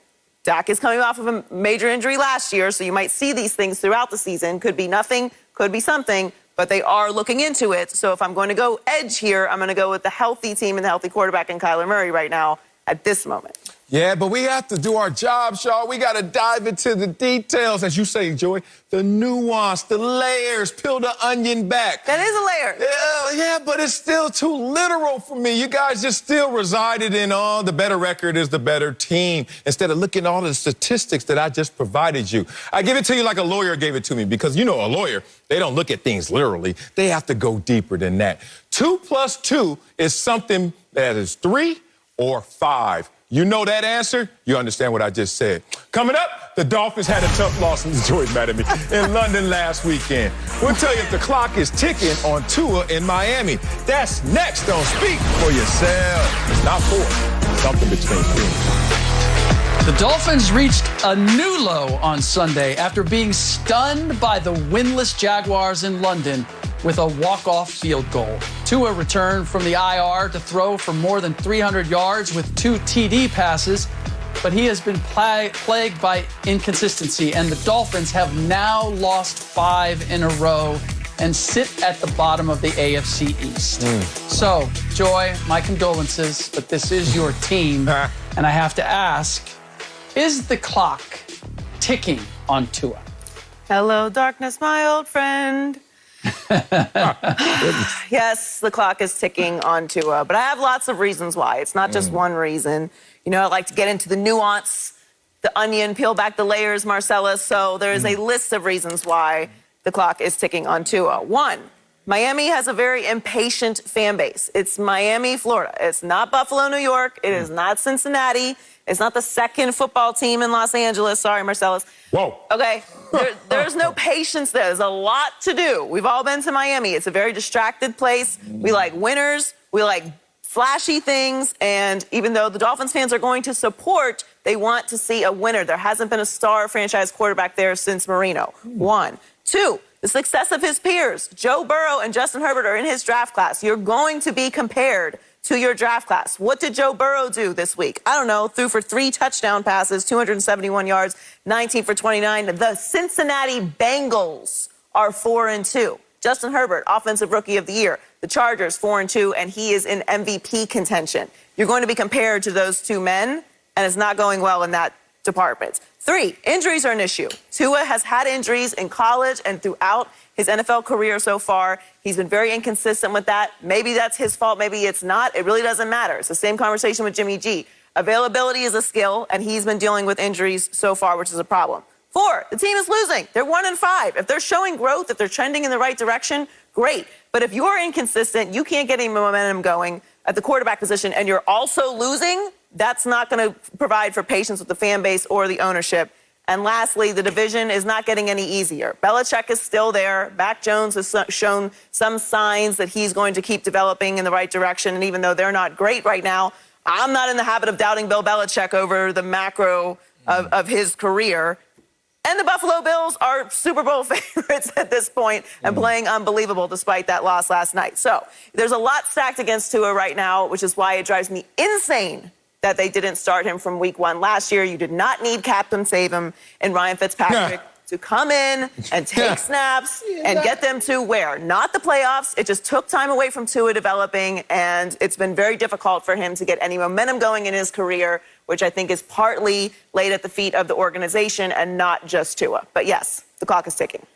Dak is coming off of a major injury last year, so you might see these things throughout the season. Could be nothing, could be something, but they are looking into it. So if I'm going to go edge here, I'm going to go with the healthy team and the healthy quarterback in Kyler Murray right now at this moment. Yeah, but we have to do our job, Shaw. We got to dive into the details, as you say, Joy, the nuance, the layers, peel the onion back. That is a layer. Yeah, but it's still too literal for me. You guys just still resided in, the better record is the better team, instead of looking at all the statistics that I just provided you. I give it to you like a lawyer gave it to me, because, a lawyer, they don't look at things literally. They have to go deeper than that. 2 plus 2 is something that is 3 or 5. You know that answer? You understand what I just said. Coming up, the Dolphins had a tough loss, Joy's mad at me, in London last weekend. We'll tell you if the clock is ticking on Tua in Miami. That's next on Speak for Yourself. Not for something between things. The Dolphins reached a new low on Sunday after being stunned by the winless Jaguars in London with a walk-off field goal. Tua returned from the IR to throw for more than 300 yards with 2 TD passes, but he has been plagued by inconsistency, and the Dolphins have now lost 5 in a row and sit at the bottom of the AFC East. So, Joy, my condolences, but this is your team, and I have to ask, is the clock ticking on Tua? Hello, darkness, my old friend. Yes, the clock is ticking on Tua, but I have lots of reasons why. It's not just one reason. I like to get into the nuance, the onion, peel back the layers, Marcellus. So there is a list of reasons why the clock is ticking on Tua. 1, Miami has a very impatient fan base. It's Miami, Florida. It's not Buffalo, New York. It is not Cincinnati. It's not the second football team in Los Angeles. Sorry, Marcellus. Whoa. Okay. There's no patience there. There's a lot to do. We've all been to Miami. It's a very distracted place. We like winners. We like flashy things. And even though the Dolphins fans are going to support, they want to see a winner. There hasn't been a star franchise quarterback there since Marino. 1. 2. The success of his peers, Joe Burrow and Justin Herbert, are in his draft class. You're going to be compared to your draft class. What did Joe Burrow do this week? I don't know. Threw for 3 touchdown passes, 271 yards, 19 for 29. The Cincinnati Bengals are 4-2. Justin Herbert, Offensive Rookie of the Year. The Chargers, 4-2, and he is in MVP contention. You're going to be compared to those two men, and it's not going well in that department. 3, injuries are an issue. Tua has had injuries in college and throughout his NFL career so far. He's been very inconsistent with that. Maybe that's his fault. Maybe it's not. It really doesn't matter. It's the same conversation with Jimmy G. Availability is a skill, and he's been dealing with injuries so far, which is a problem. 4, the team is losing. They're 1-5. If they're showing growth, if they're trending in the right direction, great. But if you're inconsistent, you can't get any momentum going at the quarterback position, and you're also losing, that's not going to provide for patience with the fan base or the ownership. And lastly, the division is not getting any easier. Belichick is still there. Mac Jones has shown some signs that he's going to keep developing in the right direction. And even though they're not great right now, I'm not in the habit of doubting Bill Belichick over the macro of his career. And the Buffalo Bills are Super Bowl favorites at this point and playing unbelievable despite that loss last night. So there's a lot stacked against Tua right now, which is why it drives me insane that they didn't start him from week 1 last year. You did not need Captain Save him and Ryan Fitzpatrick to come in and take snaps and get them to where? Not the playoffs. It just took time away from Tua developing, and it's been very difficult for him to get any momentum going in his career, which I think is partly laid at the feet of the organization and not just Tua. But yes, the clock is ticking.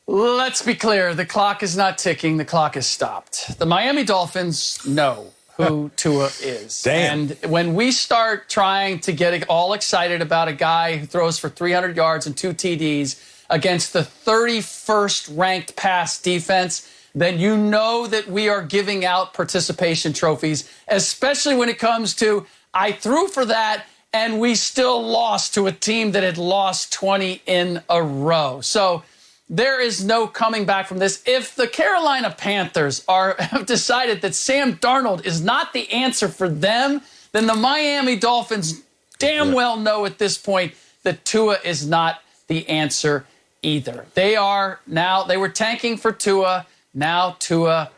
Let's be clear. The clock is not ticking. The clock is stopped. The Miami Dolphins know who Tua is. Damn. And when we start trying to get all excited about a guy who throws for 300 yards and 2 TDs against the 31st ranked pass defense, then you know that we are giving out participation trophies, especially when it comes to, I threw for that and we still lost to a team that had lost 20 in a row. So there is no coming back from this. If the Carolina Panthers have decided that Sam Darnold is not the answer for them, then the Miami Dolphins damn well know at this point that Tua is not the answer either. They were tanking for Tua. Now Tua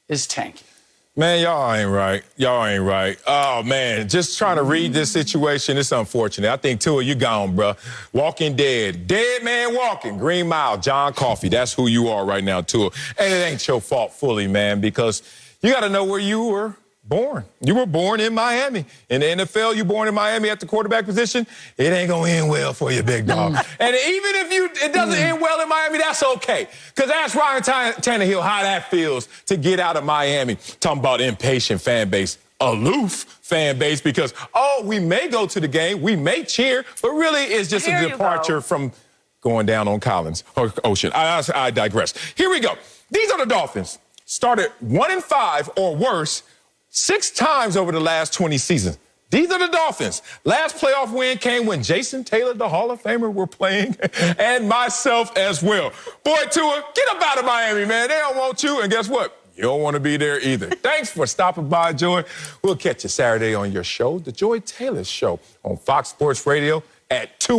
is tanking. Man, y'all ain't right. Y'all ain't right. Oh, man, just trying to read this situation, it's unfortunate. I think, Tua, you gone, bro. Walking dead. Dead man walking. Green Mile, John Coffey. That's who you are right now, Tua. And it ain't your fault fully, man, because you got to know where you were born. You were born in Miami. In the NFL, you born in Miami at the quarterback position. It ain't going to end well for you, big dog. And even if it doesn't end well in Miami, that's okay. Because ask Ryan Tannehill how that feels to get out of Miami. Talking about impatient fan base, aloof fan base, because, we may go to the game, we may cheer, but really it's just a departure from going down on Collins or Ocean. I digress. Here we go. These are the Dolphins. Started 1-5 or worse 6 times over the last 20 seasons. These are the Dolphins. Last playoff win came when Jason Taylor, the Hall of Famer, were playing, and myself as well. Boy, Tua, get up out of Miami, man. They don't want you, and guess what? You don't want to be there either. Thanks for stopping by, Joy. We'll catch you Saturday on your show, The Joy Taylor Show, on Fox Sports Radio at 2.